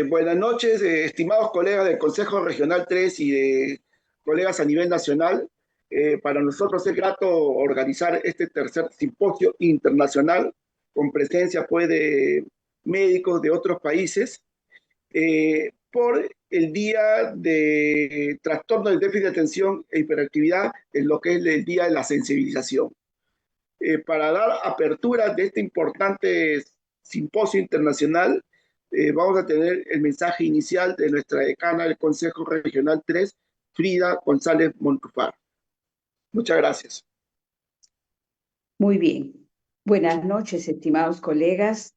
Buenas noches, estimados colegas del Consejo Regional 3 y de colegas a nivel nacional. Para nosotros es grato organizar este tercer simposio internacional con presencia pues, de médicos de otros países por el Día de Trastorno del Déficit de Atención e Hiperactividad, en lo que es el Día de la Sensibilización. Para dar apertura de este importante simposio internacional, vamos a tener el mensaje inicial de nuestra decana del Consejo Regional 3, Frida González Montufar. Muchas gracias. Muy bien. Buenas noches, estimados colegas.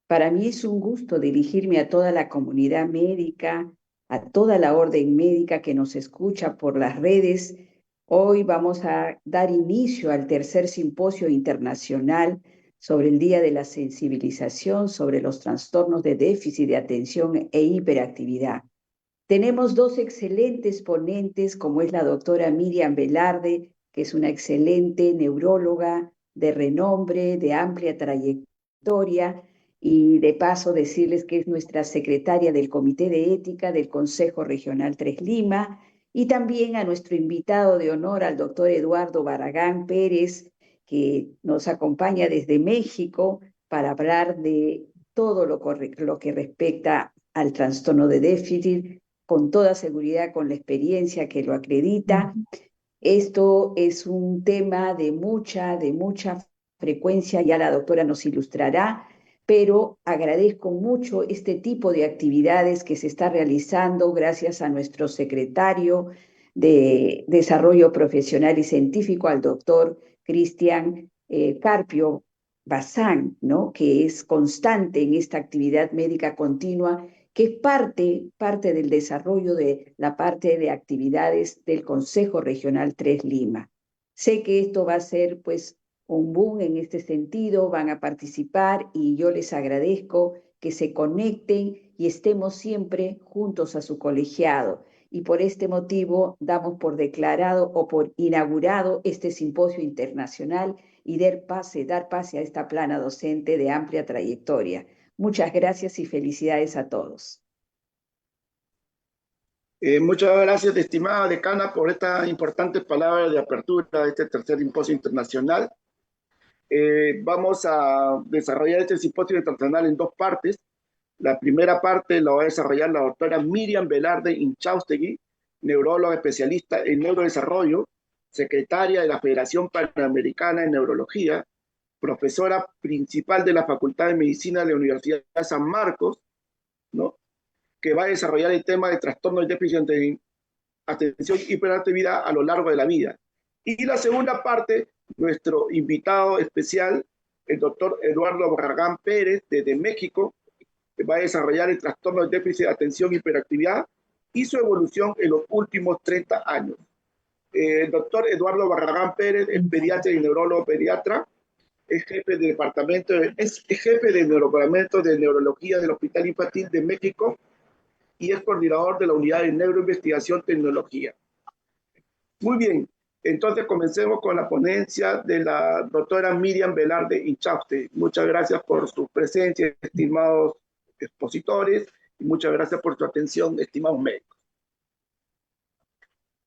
Para mí es un gusto dirigirme a toda la comunidad médica, a toda la orden médica que nos escucha por las redes. Hoy vamos a dar inicio al tercer simposio internacional sobre el Día de la Sensibilización sobre los trastornos de déficit de atención e hiperactividad. Tenemos dos excelentes ponentes, como es la doctora Miriam Velarde, que es una excelente neuróloga, de renombre, de amplia trayectoria, y de paso decirles que es nuestra secretaria del Comité de Ética del Consejo Regional 3 Lima, y también a nuestro invitado de honor, al doctor Eduardo Barragán Pérez, que nos acompaña desde México para hablar de todo lo que respecta al trastorno de déficit, con toda seguridad, con la experiencia que lo acredita. Esto es un tema de mucha frecuencia, ya la doctora nos ilustrará, pero agradezco mucho este tipo de actividades que se está realizando gracias a nuestro secretario de Desarrollo Profesional y Científico, al doctor Cristian Carpio Bazán, ¿no? Que es constante en esta actividad médica continua, que es parte del desarrollo de la parte de actividades del Consejo Regional 3 Lima. Sé que esto va a ser pues un boom en este sentido, van a participar y yo les agradezco que se conecten y estemos siempre juntos a su colegiado. Y por este motivo damos por declarado o por inaugurado este simposio internacional y dar pase a esta plana docente de amplia trayectoria. Muchas gracias y felicidades a todos. Muchas gracias, estimada decana, por esta importante palabra de apertura de este tercer simposio internacional. Vamos a desarrollar este simposio internacional en dos partes. La primera parte la va a desarrollar la doctora Miriam Velarde Inchaustegui, neuróloga especialista en neurodesarrollo, secretaria de la Federación Panamericana de Neurología, profesora principal de la Facultad de Medicina de la Universidad de San Marcos, ¿no? Que va a desarrollar el tema de trastornos de déficit de atención y hiperactividad a lo largo de la vida. Y la segunda parte, nuestro invitado especial, el doctor Eduardo Barragán Pérez, desde México, que va a desarrollar el trastorno de déficit de atención y hiperactividad y su evolución en los últimos 30 años. El doctor Eduardo Barragán Pérez es pediatra y neurólogo pediatra, es jefe del departamento, es jefe del departamento de neurología del Hospital Infantil de México y es coordinador de la unidad de neuroinvestigación tecnología. Muy bien, entonces comencemos con la ponencia de la doctora Miriam Velarde Inchaustegui. Muchas gracias por su presencia, estimados expositores, y muchas gracias por su atención, estimados médicos.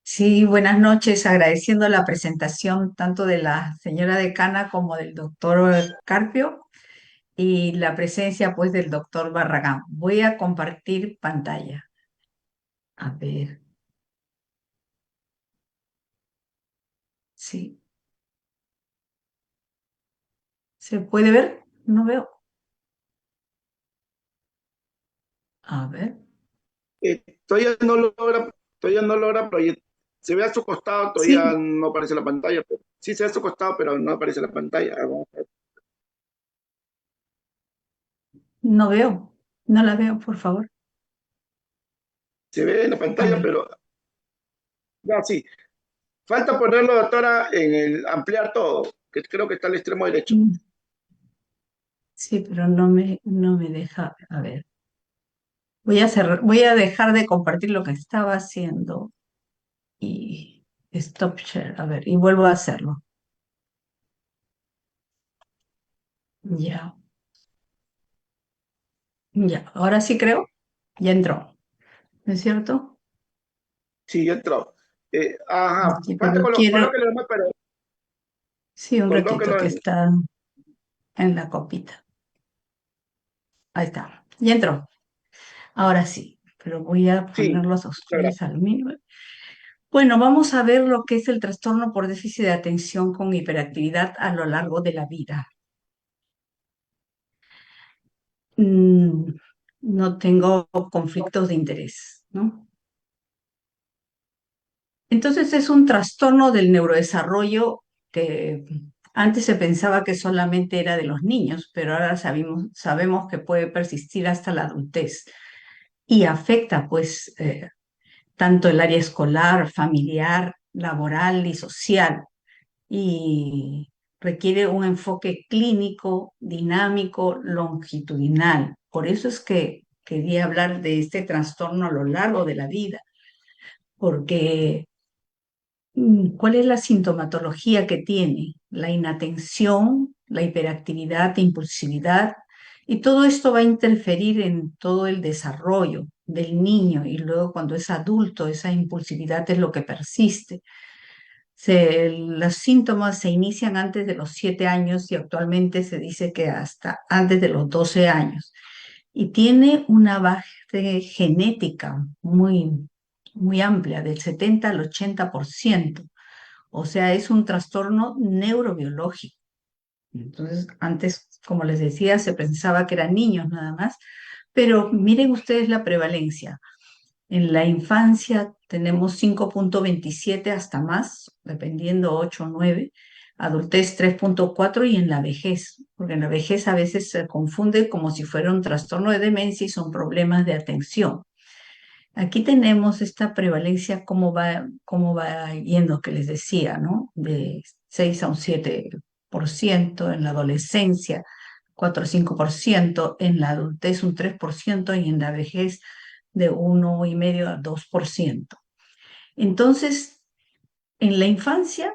Sí, buenas noches, agradeciendo la presentación tanto de la señora decana como del doctor Carpio y la presencia pues del doctor Barragán. Voy a compartir pantalla. A ver. Sí. ¿Se puede ver? No veo. A ver. Todavía no logra proyectar. Se ve a su costado, todavía Sí, no aparece la pantalla. Sí se ve a su costado, pero no aparece la pantalla. Vamos a ver. no veo. No la veo, por favor. Se ve en la A pantalla, ver. pero ya sí. Falta ponerlo, doctora, en el ampliar todo, que creo que está al extremo derecho. Sí, pero no me deja. A ver. Voy a dejar de compartir lo que estaba haciendo y stop share. A ver, y vuelvo a hacerlo. Ya, ya. Ahora sí creo. Ya entró. ¿No es cierto? Sí, ya entró. Ajá, Sí, falta pero quiero. colóquelo nomás, pero Sí, un ratito colóquelo que en... está en la copita. Ahí está. Ya entró. Ahora sí, pero voy a Sí, ponerlos a muchas ustedes gracias. al mismo. Bueno, vamos a ver lo que es el trastorno por déficit de atención con hiperactividad a lo largo de la vida. Mm, no tengo conflictos de interés, ¿no? Entonces es un trastorno del neurodesarrollo que antes se pensaba que solamente era de los niños, pero ahora sabemos que puede persistir hasta la adultez y afecta pues tanto el área escolar, familiar, laboral y social, y requiere un enfoque clínico, dinámico, longitudinal. Por eso es que quería hablar de este trastorno a lo largo de la vida, porque ¿Cuál es la sintomatología que tiene? La inatención, la hiperactividad, impulsividad, y todo esto va a interferir en todo el desarrollo del niño y luego cuando es adulto esa impulsividad es lo que persiste. Los síntomas se inician antes de los 7 años y actualmente se dice que hasta antes de los 12 años. Y tiene una base genética muy amplia, del 70 al 80%. O sea, es un trastorno neurobiológico. Entonces, antes, como les decía, se pensaba que eran niños nada más, pero miren ustedes la prevalencia. En la infancia tenemos 5,27 hasta más, dependiendo 8 o 9, adultez 3,4 y en la vejez, porque en la vejez a veces se confunde como si fuera un trastorno de demencia y son problemas de atención. Aquí tenemos esta prevalencia, cómo va yendo, que les decía, ¿no? De 6 a un 7% en la adolescencia, 4 o 5%, en la adultez un 3% y en la vejez de 1,5 a 2%. Entonces, en la infancia,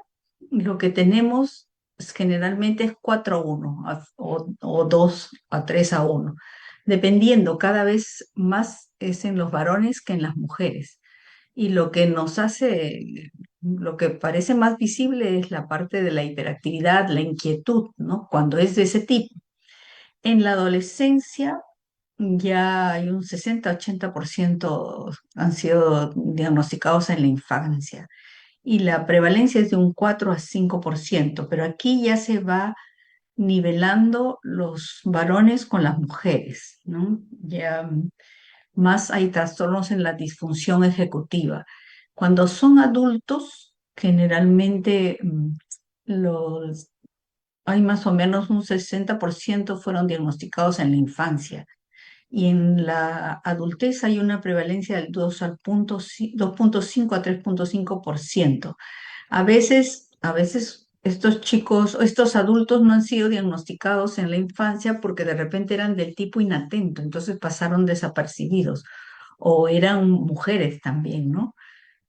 lo que tenemos generalmente es 4-1 o 2-3-1, dependiendo cada vez más es en los varones que en las mujeres. Y lo que nos hace, lo que parece más visible es la parte de la hiperactividad, la inquietud, ¿no? Cuando es de ese tipo. En la adolescencia ya hay un 60-80% han sido diagnosticados en la infancia y la prevalencia es de un 4 a 5%, pero aquí ya se va nivelando los varones con las mujeres, ¿no? Ya más hay trastornos en la disfunción ejecutiva. Cuando son adultos, generalmente los, hay más o menos un 60% fueron diagnosticados en la infancia y en la adultez hay una prevalencia del 2,5 a 3,5%. A veces estos chicos, estos adultos no han sido diagnosticados en la infancia porque de repente eran del tipo inatento, entonces pasaron desapercibidos, o eran mujeres también, ¿no?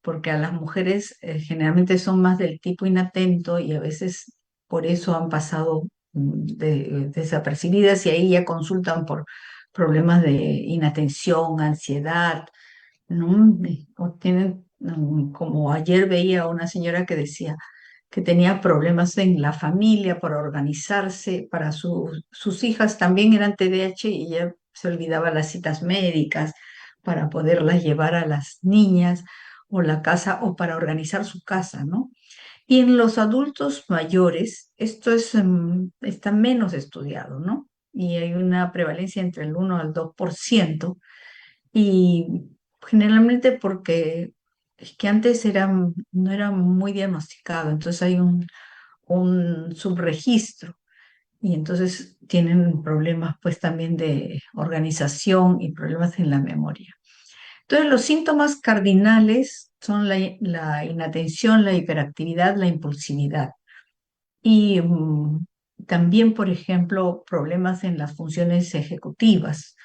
Porque a las mujeres generalmente son más del tipo inatento y a veces por eso han pasado desapercibidas y ahí ya consultan por problemas de inatención, ansiedad, ¿no? O tienen, como ayer veía a una señora que decía que tenía problemas en la familia para organizarse, para sus hijas también eran TDAH y ella se olvidaba las citas médicas para poderlas llevar a las niñas o la casa o para organizar su casa, ¿no? Y en los adultos mayores, esto está menos estudiado, ¿no? Y hay una prevalencia entre el 1 al 2%, y generalmente porque es que antes no era muy diagnosticado, entonces hay un subregistro y entonces tienen problemas pues también de organización y problemas en la memoria. Entonces los síntomas cardinales son la inatención, la hiperactividad, la impulsividad y también, por ejemplo, problemas en las funciones ejecutivas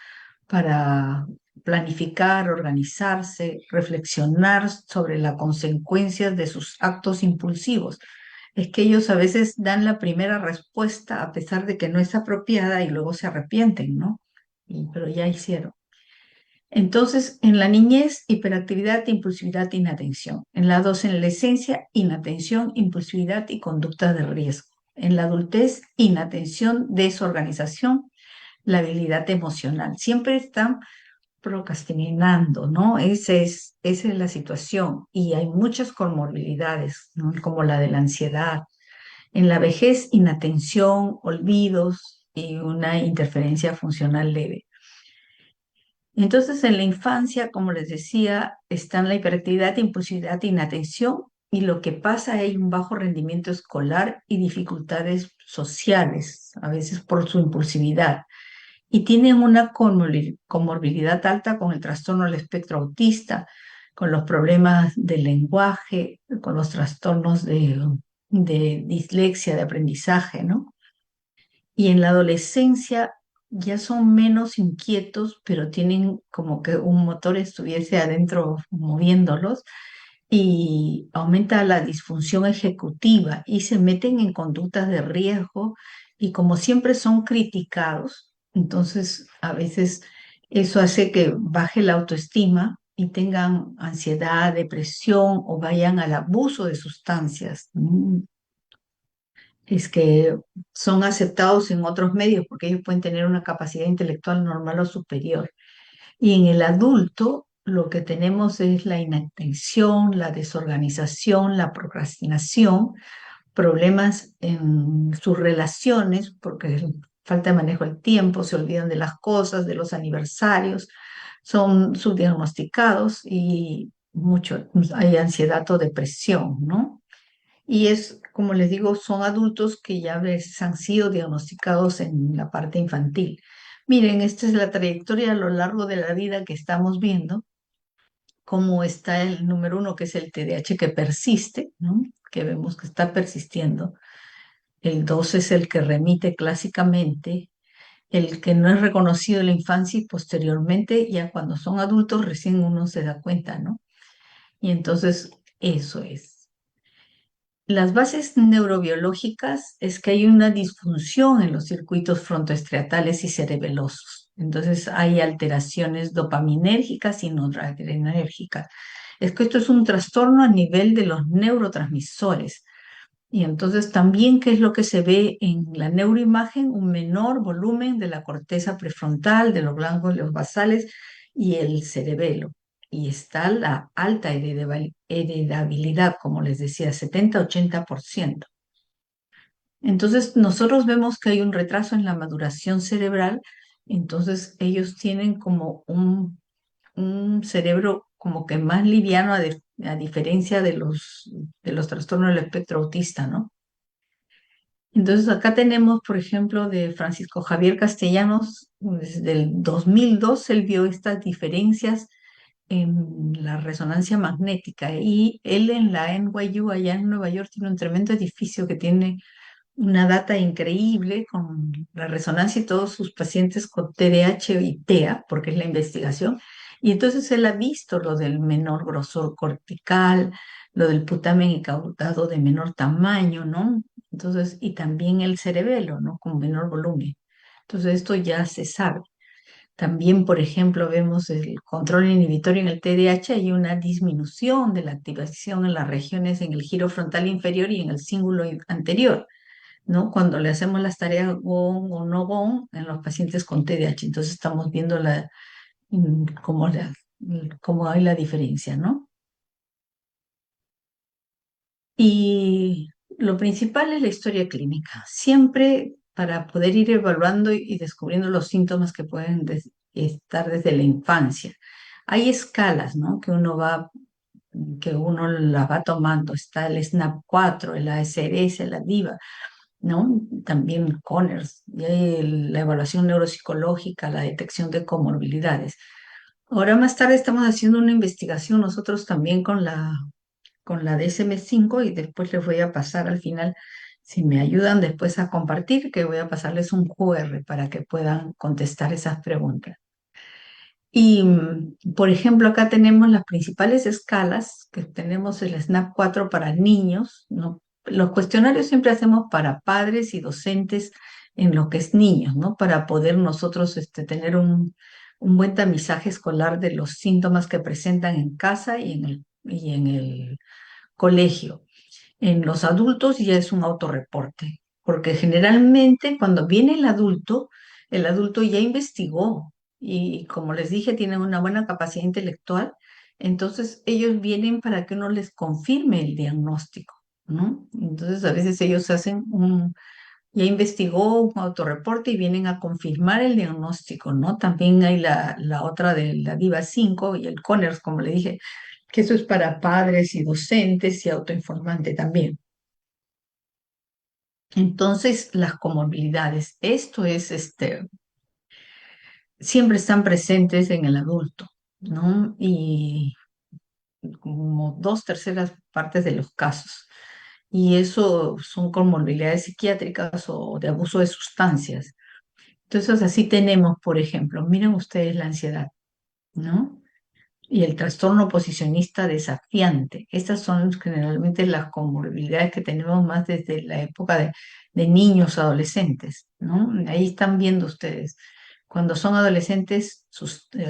para planificar, organizarse, reflexionar sobre las consecuencias de sus actos impulsivos. Es que ellos a veces dan la primera respuesta a pesar de que no es apropiada y luego se arrepienten, ¿no? Pero ya hicieron. Entonces, en la niñez, hiperactividad, impulsividad, inatención. En la adolescencia, inatención, impulsividad y conducta de riesgo. En la adultez, inatención, desorganización, la habilidad emocional. Siempre están procrastinando, ¿no? Esa es la situación. Y hay muchas comorbilidades, ¿no? Como la de la ansiedad. En la vejez, inatención, olvidos y una interferencia funcional leve. Entonces, en la infancia, como les decía, están la hiperactividad, impulsividad, inatención, y lo que pasa hay un bajo rendimiento escolar y dificultades sociales, a veces por su impulsividad y tienen una comorbilidad alta con el trastorno del espectro autista, con los problemas del lenguaje, con los trastornos de dislexia, de aprendizaje, ¿no? Y en la adolescencia ya son menos inquietos, pero tienen como que un motor estuviese adentro moviéndolos y aumenta la disfunción ejecutiva y se meten en conductas de riesgo y como siempre son criticados, entonces a veces eso hace que baje la autoestima y tengan ansiedad, depresión o vayan al abuso de sustancias. Es que son aceptados en otros medios porque ellos pueden tener una capacidad intelectual normal o superior. Y en el adulto lo que tenemos es la inacción, la desorganización, la procrastinación, problemas en sus relaciones, porque falta de manejo del tiempo, se olvidan de las cosas, de los aniversarios, son subdiagnosticados y mucho, hay ansiedad o depresión, ¿no? Y es, como les digo, son adultos que ya a veces han sido diagnosticados en la parte infantil. Miren, esta es la trayectoria a lo largo de la vida que estamos viendo, cómo está el número uno, que es el TDAH que persiste, ¿no? Que vemos que está persistiendo. El dos es el que remite clásicamente, el que no es reconocido en la infancia y posteriormente, ya cuando son adultos, recién uno se da cuenta, ¿no? Y entonces, eso es. Las bases neurobiológicas es que hay una disfunción en los circuitos frontoestriatales y cerebelosos. Entonces hay alteraciones dopaminérgicas y noradrenérgicas. Es que esto es un trastorno a nivel de los neurotransmisores. Y entonces también, ¿qué es lo que se ve en la neuroimagen? Un menor volumen de la corteza prefrontal, de los ganglios basales y el cerebelo. Y está la alta heredabilidad, como les decía, 70-80%. Entonces, nosotros vemos que hay un retraso en la maduración cerebral, entonces ellos tienen como un cerebro como que más liviano a diferencia de los trastornos del espectro autista, ¿no? Entonces acá tenemos, por ejemplo, de Francisco Javier Castellanos, desde el 2002 él vio estas diferencias en la resonancia magnética y él en la NYU allá en Nueva York tiene un tremendo edificio que tiene una data increíble con la resonancia y todos sus pacientes con TDAH y TEA, porque es la investigación. Y entonces él ha visto lo del menor grosor cortical, lo del putamen incautado de menor tamaño, ¿no? Entonces, y también el cerebelo, ¿no? Con menor volumen. Entonces, esto ya se sabe. También, por ejemplo, vemos el control inhibitorio en el TDAH, hay una disminución de la activación en las regiones en el giro frontal inferior y en el cíngulo anterior, ¿no? Cuando le hacemos las tareas GON o no GON en los pacientes con TDAH. Entonces estamos viendo cómo hay la diferencia, ¿no? Y lo principal es la historia clínica. Siempre para poder ir evaluando y descubriendo los síntomas que pueden estar desde la infancia. Hay escalas, ¿no? Que uno las va tomando. Está el SNAP-4, el ASRS, la DIVA, ¿no? También Conners, y hay la evaluación neuropsicológica, la detección de comorbilidades. Ahora más tarde estamos haciendo una investigación nosotros también con la DSM-5 y después les voy a pasar al final, si me ayudan después a compartir, que voy a pasarles un QR para que puedan contestar esas preguntas. Y, por ejemplo, acá tenemos las principales escalas, que tenemos el SNAP-4 para niños, ¿no? Los cuestionarios siempre hacemos para padres y docentes en lo que es niños, ¿no? Para poder nosotros tener un buen tamizaje escolar de los síntomas que presentan en casa y en el colegio. En los adultos ya es un autorreporte, porque generalmente cuando viene el adulto ya investigó y como les dije, tienen una buena capacidad intelectual, entonces ellos vienen para que uno les confirme el diagnóstico, ¿no? Entonces a veces ellos ya investigó un autorreporte y vienen a confirmar el diagnóstico, ¿no? También hay la otra de la DIVA-5 y el CONERS, como le dije, que eso es para padres y docentes y autoinformante también. Entonces, las comorbilidades, esto es, siempre están presentes en el adulto, ¿no? Y como dos terceras partes de los casos. Y eso son comorbilidades psiquiátricas o de abuso de sustancias. Entonces, así tenemos, por ejemplo, miren ustedes la ansiedad, ¿no? y el trastorno oposicionista desafiante. Estas son generalmente las comorbilidades que tenemos más desde la época de niños, adolescentes, ¿no? Ahí están viendo ustedes. Cuando son adolescentes,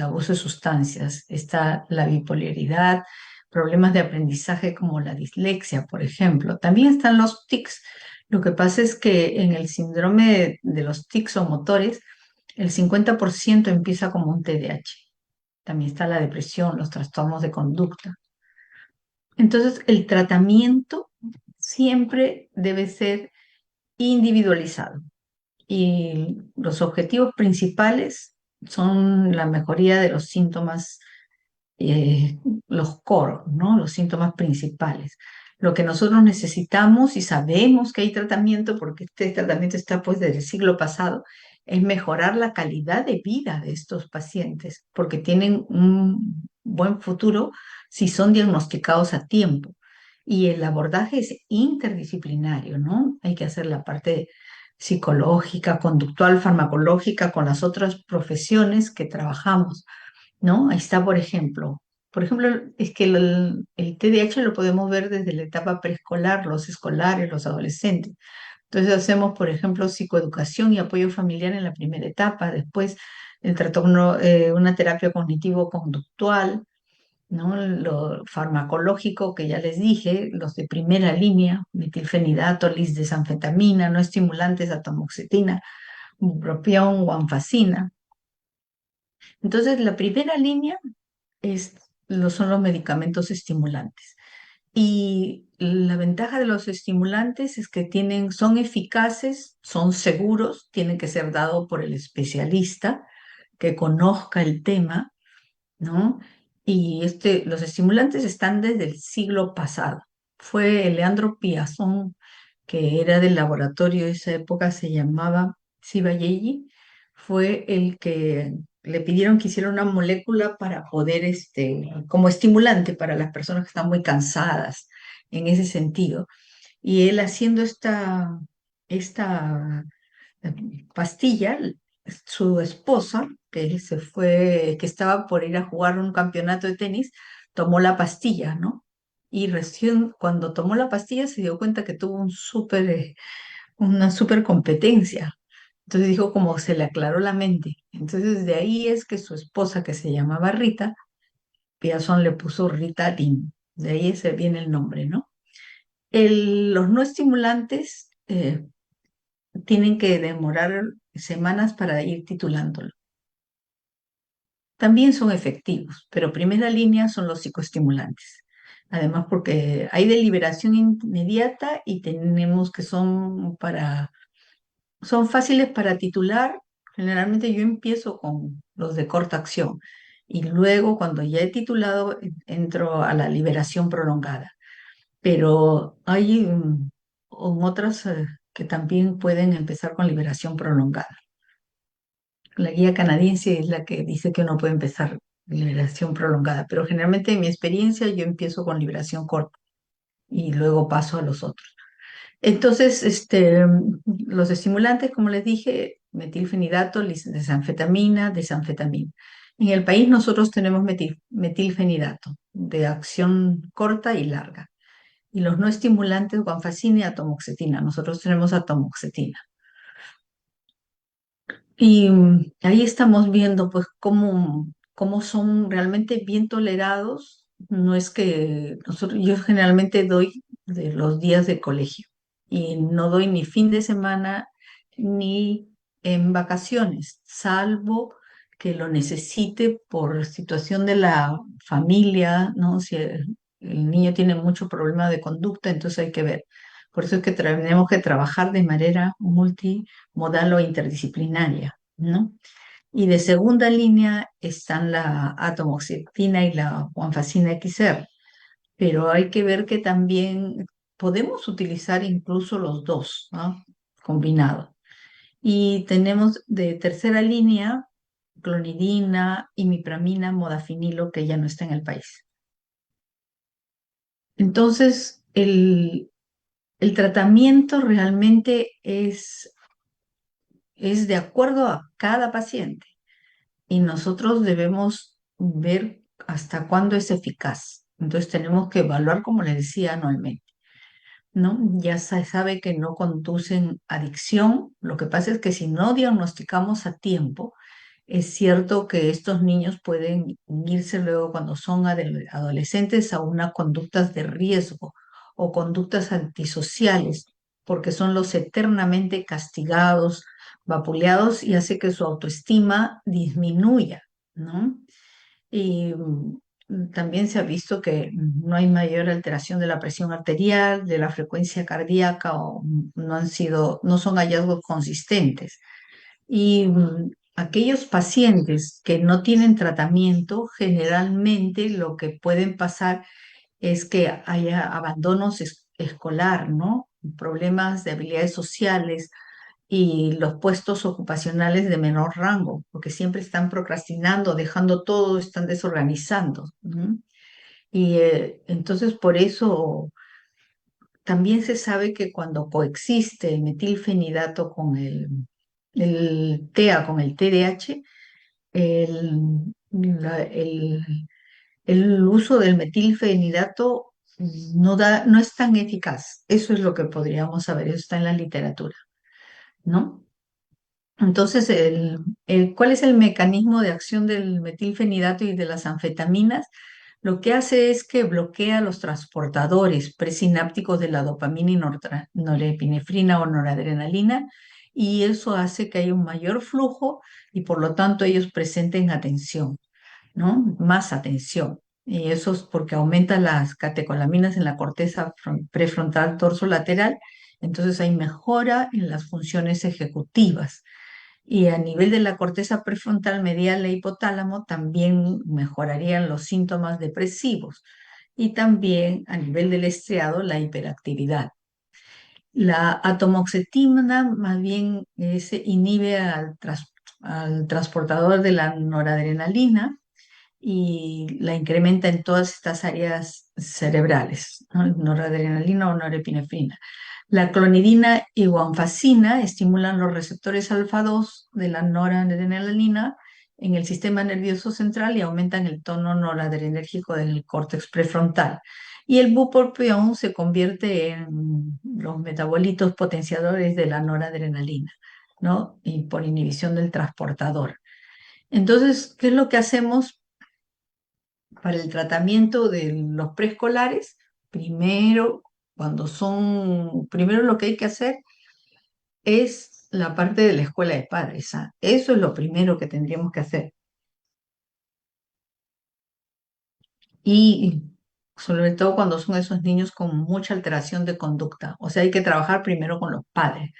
abuso de sustancias, está la bipolaridad, problemas de aprendizaje como la dislexia, por ejemplo. También están los tics. Lo que pasa es que en el síndrome de los tics o motores, el 50% empieza como un TDAH. También está la depresión, los trastornos de conducta. Entonces, el tratamiento siempre debe ser individualizado y los objetivos principales son la mejoría de los síntomas, eh, los core, ¿no? Los síntomas principales. Lo que nosotros necesitamos y sabemos que hay tratamiento, porque este tratamiento está pues desde el siglo pasado, es mejorar la calidad de vida de estos pacientes, porque tienen un buen futuro si son diagnosticados a tiempo. Y el abordaje es interdisciplinario, ¿no? Hay que hacer la parte psicológica, conductual, farmacológica con las otras profesiones que trabajamos, ¿no? Ahí está, por ejemplo, es que el TDAH lo podemos ver desde la etapa preescolar, los escolares, los adolescentes. Entonces hacemos, por ejemplo, psicoeducación y apoyo familiar en la primera etapa, después el trastorno, una terapia cognitivo-conductual, ¿no? Lo farmacológico que ya les dije, los de primera línea, metilfenidato, lisdesanfetamina, no estimulantes, atomoxetina, bupropión, guanfacina. Entonces, la primera línea son los medicamentos estimulantes. Y la ventaja de los estimulantes es que son eficaces, son seguros, tienen que ser dados por el especialista que conozca el tema, ¿no? Y los estimulantes están desde el siglo pasado. Fue Leandro Piazón, que era del laboratorio de esa época, se llamaba Ciba-Geigy, fue el que le pidieron que hiciera una molécula para poder, como estimulante para las personas que están muy cansadas en ese sentido. Y él haciendo esta pastilla, su esposa, que estaba por ir a jugar un campeonato de tenis, tomó la pastilla, ¿no? Y recién cuando tomó la pastilla se dio cuenta que tuvo una súper competencia. Entonces dijo como se le aclaró la mente. Entonces de ahí es que su esposa, que se llamaba Rita, Piazón le puso Rita Lim. De ahí se viene el nombre, ¿no? Los no estimulantes tienen que demorar semanas para ir titulándolo. También son efectivos, pero primera línea son los psicoestimulantes. Además, porque hay de liberación inmediata y tenemos que son fáciles para titular. Generalmente yo empiezo con los de corta acción y luego cuando ya he titulado entro a la liberación prolongada. Pero hay otras que también pueden empezar con liberación prolongada. La guía canadiense es la que dice que uno puede empezar liberación prolongada, pero generalmente en mi experiencia yo empiezo con liberación corta y luego paso a los otros. Entonces, los estimulantes, como les dije, metilfenidato, desanfetamina, desanfetamina. En el país nosotros tenemos metilfenidato de acción corta y larga. Y los no estimulantes, guanfacina y atomoxetina. Nosotros tenemos atomoxetina. Y ahí estamos viendo pues cómo son realmente bien tolerados. No es que yo generalmente doy de los días de colegio y no doy ni fin de semana ni en vacaciones, salvo que lo necesite por situación de la familia, ¿no? Si el niño tiene mucho problema de conducta, entonces hay que ver. Por eso es que tenemos que trabajar de manera multimodal o interdisciplinaria, ¿no? Y de segunda línea están la atomoxetina y la guanfacina XR, pero hay que ver que también podemos utilizar incluso los dos, ¿no? Combinados. Y tenemos de tercera línea clonidina, imipramina, modafinilo, que ya no está en el país. Entonces, el tratamiento realmente es de acuerdo a cada paciente y nosotros debemos ver hasta cuándo es eficaz. Entonces tenemos que evaluar, como les decía, anualmente, ¿no? Ya se sabe que no conducen a adicción. Lo que pasa es que si no diagnosticamos a tiempo, es cierto que estos niños pueden irse luego cuando son adolescentes a unas conductas de riesgo o conductas antisociales, porque son los eternamente castigados, vapuleados y hace que su autoestima disminuya, ¿no? Y también se ha visto que no hay mayor alteración de la presión arterial, de la frecuencia cardíaca, o no son hallazgos consistentes. Y aquellos pacientes que no tienen tratamiento, generalmente lo que pueden pasar es que haya abandonos escolar, ¿no? Problemas de habilidades sociales y los puestos ocupacionales de menor rango, porque siempre están procrastinando, dejando todo, están desorganizando, ¿no? Y entonces por eso también se sabe que cuando coexiste el metilfenidato con el TEA, con el TDAH, el, el, el uso del metilfenidato no es tan eficaz. Eso es lo que podríamos saber, eso está en la literatura, ¿no? Entonces, ¿cuál es el mecanismo de acción del metilfenidato y de las anfetaminas? Lo que hace es que bloquea los transportadores presinápticos de la dopamina y norepinefrina o noradrenalina, y eso hace que haya un mayor flujo y por lo tanto ellos presenten atención, ¿no? Más atención. Y eso es porque aumenta las catecolaminas en la corteza prefrontal dorsolateral, entonces hay mejora en las funciones ejecutivas. Y a nivel de la corteza prefrontal medial e hipotálamo también mejorarían los síntomas depresivos y también a nivel del estriado la hiperactividad. La atomoxetina más bien inhibe al transportador de la noradrenalina y la incrementa en todas estas áreas cerebrales, ¿no? Noradrenalina o norepinefrina. La clonidina y guanfacina estimulan los receptores alfa 2 de la noradrenalina en el sistema nervioso central y aumentan el tono noradrenérgico del córtex prefrontal. Y el bupropión se convierte en los metabolitos potenciadores de la noradrenalina, ¿no? Y por inhibición del transportador. Entonces, ¿qué es lo que hacemos para el tratamiento de los preescolares? Primero lo que hay que hacer es la parte de la escuela de padres, ¿ah? Eso es lo primero que tendríamos que hacer. Y sobre todo cuando son esos niños con mucha alteración de conducta. O sea, hay que trabajar primero con los padres.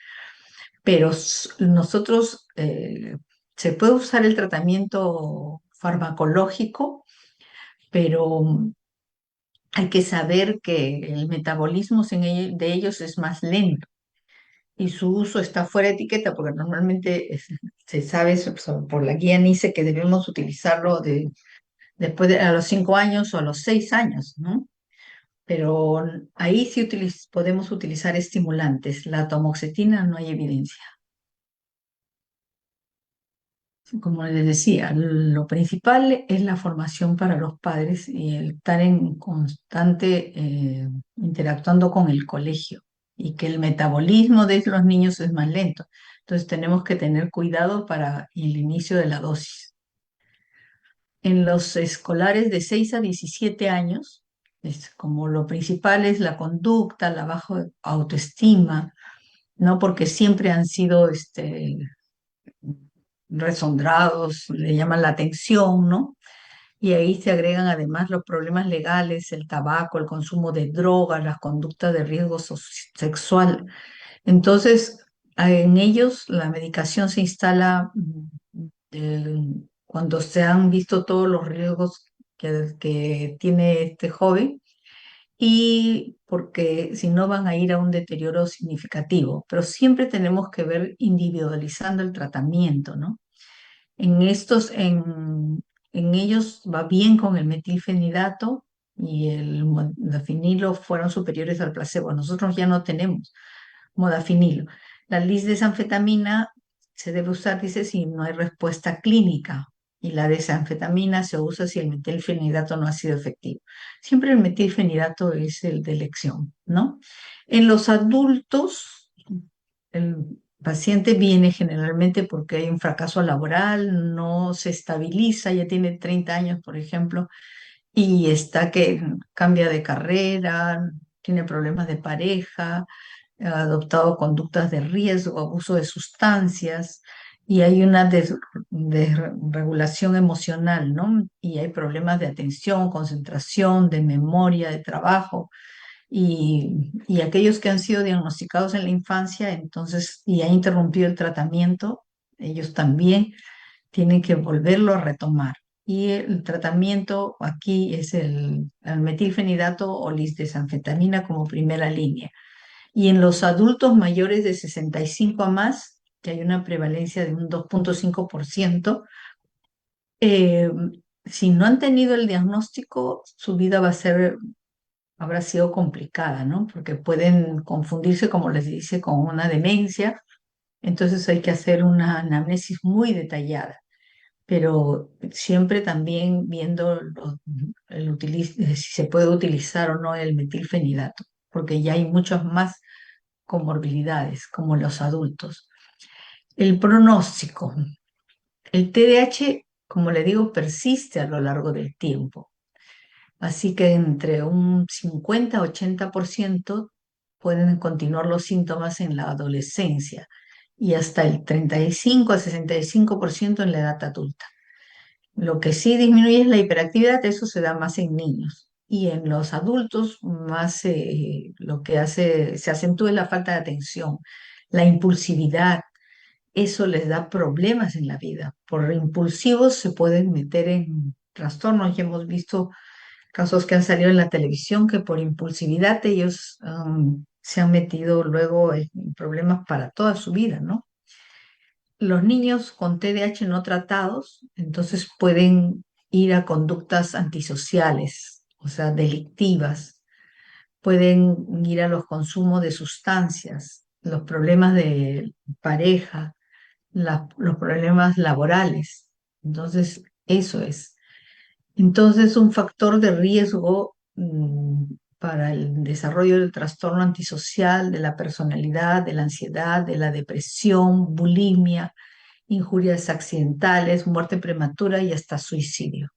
Pero nosotros, se puede usar el tratamiento farmacológico, pero hay que saber que el metabolismo de ellos es más lento y su uso está fuera de etiqueta, porque normalmente se sabe por la guía NICE que debemos utilizarlo a los 5 años o a los 6 años, ¿no? Pero ahí sí podemos utilizar estimulantes. La tamoxetina no hay evidencia. Como les decía, lo principal es la formación para los padres y el estar en constante interactuando con el colegio y que el metabolismo de los niños es más lento. Entonces tenemos que tener cuidado para el inicio de la dosis. En los escolares de 6 a 17 años, como lo principal es la conducta, la baja autoestima, ¿no? Porque siempre han sido resondrados, le llaman la atención, ¿no? Y ahí se agregan además los problemas legales, el tabaco, el consumo de drogas, las conductas de riesgo sexual. Entonces, en ellos la medicación se instala cuando se han visto todos los riesgos que tiene este joven y porque si no van a ir a un deterioro significativo. Pero siempre tenemos que ver individualizando el tratamiento, ¿no? En ellos va bien con el metilfenidato y el modafinilo fueron superiores al placebo. Nosotros ya no tenemos modafinilo. La lisdesanfetamina se debe usar, dice, si no hay respuesta clínica. y la desanfetamina se usa si el metilfenidato no ha sido efectivo. Siempre el metilfenidato es el de elección, ¿no? En los adultos, el paciente viene generalmente porque hay un fracaso laboral, no se estabiliza, ya tiene 30 años, por ejemplo, y está que cambia de carrera, tiene problemas de pareja, ha adoptado conductas de riesgo, abuso de sustancias, y hay una desregulación emocional, ¿no? Y hay problemas de atención, concentración, de memoria, de trabajo. Y aquellos que han sido diagnosticados en la infancia, entonces, y ha interrumpido el tratamiento, ellos también tienen que volverlo a retomar. Y el tratamiento aquí es el metilfenidato o lisdesanfetamina como primera línea. Y en los adultos mayores de 65 a más, que hay una prevalencia de un 2,5%, eh, si no han tenido el diagnóstico, su vida habrá sido complicada, ¿no? Porque pueden confundirse, como les dice, con una demencia. Entonces hay que hacer una anamnesis muy detallada, pero siempre también viendo si se puede utilizar o no el metilfenidato, porque ya hay muchas más comorbilidades como los adultos. El pronóstico. El TDAH, como le digo, persiste a lo largo del tiempo. Así que entre un 50-80% pueden continuar los síntomas en la adolescencia y hasta el 35-65% en la edad adulta. Lo que sí disminuye es la hiperactividad, eso se da más en niños. Y en los adultos más lo que se acentúa es la falta de atención, la impulsividad, eso les da problemas en la vida. Por impulsivos se pueden meter en trastornos. Ya hemos visto casos que han salido en la televisión que por impulsividad ellos se han metido luego en problemas para toda su vida, ¿no? Los niños con TDAH no tratados, entonces pueden ir a conductas antisociales, o sea, delictivas, pueden ir a los consumos de sustancias, los problemas de pareja, los problemas laborales. Entonces, eso es. Entonces, un factor de riesgo para el desarrollo del trastorno antisocial, de la personalidad, de la ansiedad, de la depresión, bulimia, injurias accidentales, muerte prematura y hasta suicidio.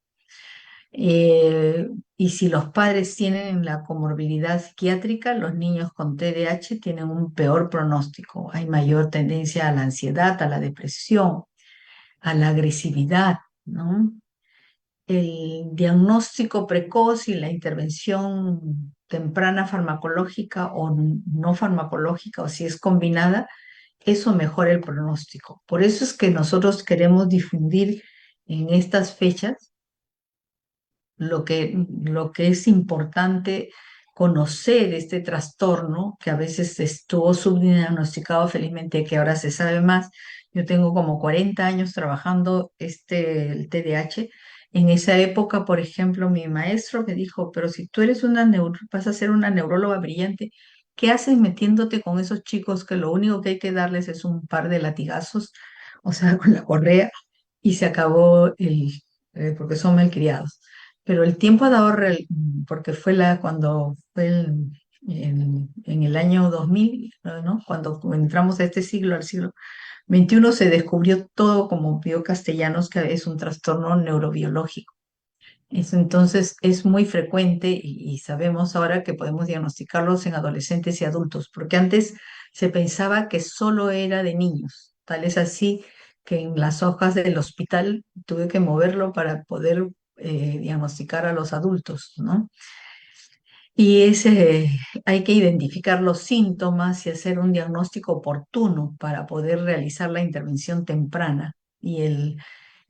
Eh, y si los padres tienen la comorbilidad psiquiátrica, los niños con TDAH tienen un peor pronóstico. Hay mayor tendencia a la ansiedad, a la depresión, a la agresividad, ¿no? El diagnóstico precoz y la intervención temprana farmacológica o no farmacológica, o si es combinada, eso mejora el pronóstico. Por eso es que nosotros queremos difundir en estas fechas lo que es importante conocer este trastorno, que a veces estuvo subdiagnosticado, felizmente que ahora se sabe más. Yo tengo como 40 años trabajando el TDAH. En esa época, por ejemplo, mi maestro me dijo, pero si tú eres vas a ser una neuróloga brillante, ¿qué haces metiéndote con esos chicos que lo único que hay que darles es un par de latigazos, o sea, con la correa, y se acabó porque son malcriados? Pero el tiempo ha dado, porque cuando fue en el año 2000, ¿no? Cuando entramos a este siglo, al siglo XXI, se descubrió todo, como vio Castellanos, que es un trastorno neurobiológico. Entonces es muy frecuente y sabemos ahora que podemos diagnosticarlos en adolescentes y adultos, porque antes se pensaba que solo era de niños. Tal es así que en las hojas del hospital tuve que moverlo para poder diagnosticar a los adultos, ¿no? Y hay que identificar los síntomas y hacer un diagnóstico oportuno para poder realizar la intervención temprana. Y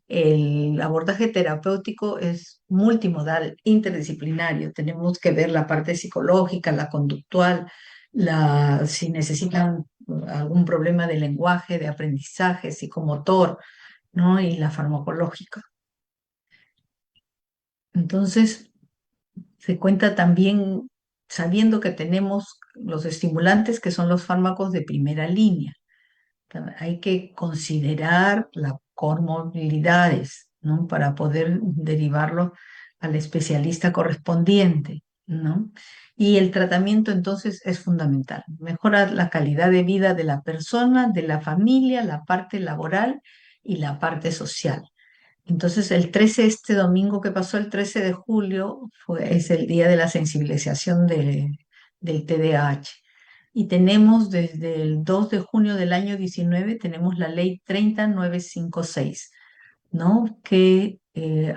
el abordaje terapéutico es multimodal, interdisciplinario. Tenemos que ver la parte psicológica, la conductual, si necesitan algún problema de lenguaje, de aprendizaje, psicomotor, ¿no? Y la farmacológica. Entonces, se cuenta también sabiendo que tenemos los estimulantes, que son los fármacos de primera línea. Hay que considerar las comorbilidades, ¿no? Para poder derivarlo al especialista correspondiente, ¿no? Y el tratamiento entonces es fundamental. Mejora la calidad de vida de la persona, de la familia, la parte laboral y la parte social. Entonces, el 13, este domingo que pasó, el 13 de julio, es el día de la sensibilización del TDAH. Y tenemos desde el 2 de junio del año 19, tenemos la ley 30956, ¿no? Que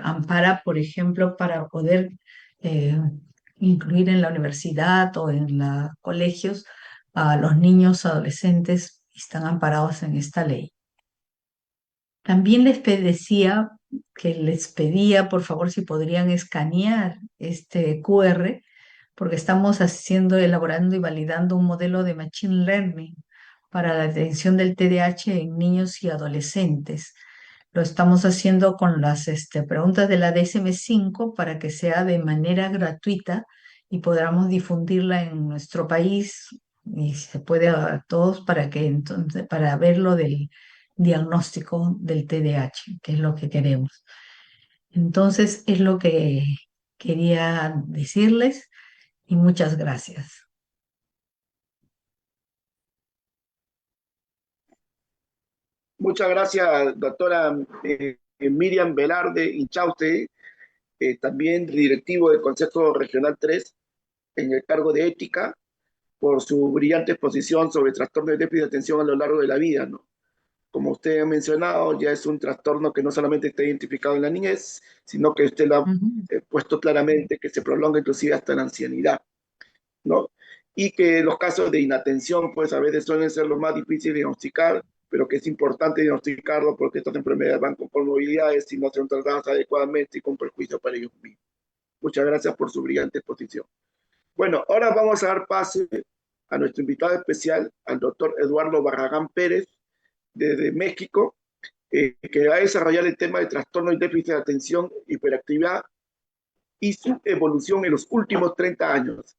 ampara, por ejemplo, para poder eh, incluir en la universidad o en los colegios a los niños, adolescentes, están amparados en esta ley. También decía que les pedía, por favor, si podrían escanear este QR, porque estamos elaborando y validando un modelo de Machine Learning para la atención del TDAH en niños y adolescentes. Lo estamos haciendo con las preguntas de la DSM-5 para que sea de manera gratuita y podamos difundirla en nuestro país y se puede a todos para que entonces, para ver lo del diagnóstico del TDAH, que es lo que queremos. Entonces, es lo que quería decirles y muchas gracias. Muchas gracias, doctora Miriam Velarde Inchauste, también directivo del Consejo Regional 3 en el cargo de ética, por su brillante exposición sobre trastorno de déficit de atención a lo largo de la vida, ¿no? Como usted ha mencionado, ya es un trastorno que no solamente está identificado en la niñez, sino que usted lo ha Ujú. puesto claramente, que se prolonga inclusive hasta la ancianidad, ¿no? Y que los casos de inatención, pues a veces suelen ser los más difíciles de diagnosticar, pero que es importante diagnosticarlo porque estas enfermedades van con comorbilidades y no son tratadas adecuadamente y con perjuicio para ellos mismos. Muchas gracias por su brillante exposición. Bueno, ahora vamos a dar pase a nuestro invitado especial, al doctor Eduardo Barragán Pérez, desde México, que va a desarrollar el tema de trastorno y déficit de atención, hiperactividad y su evolución en los últimos 30 años.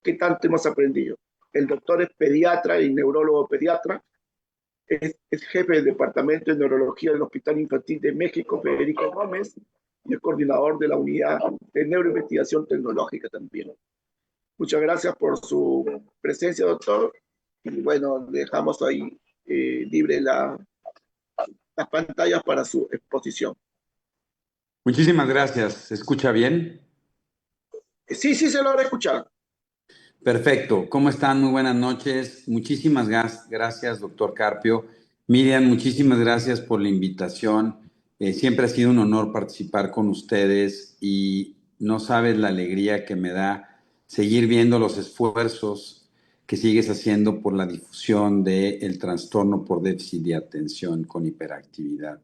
¿Qué tanto hemos aprendido? El doctor es pediatra y neurólogo pediatra, es jefe del Departamento de Neurología del Hospital Infantil de México, Federico Gómez, y es coordinador de la Unidad de Neuroinvestigación Tecnológica también. Muchas gracias por su presencia, doctor. Y bueno, dejamos ahí libre las pantallas para su exposición. Muchísimas gracias. ¿Se escucha bien? Sí, sí, se logra escuchar. Perfecto. ¿Cómo están? Muy buenas noches. Muchísimas gracias, doctor Carpio. Miriam, muchísimas gracias por la invitación. Siempre ha sido un honor participar con ustedes y no sabes la alegría que me da seguir viendo los esfuerzos que sigues haciendo por la difusión del trastorno por déficit de atención con hiperactividad,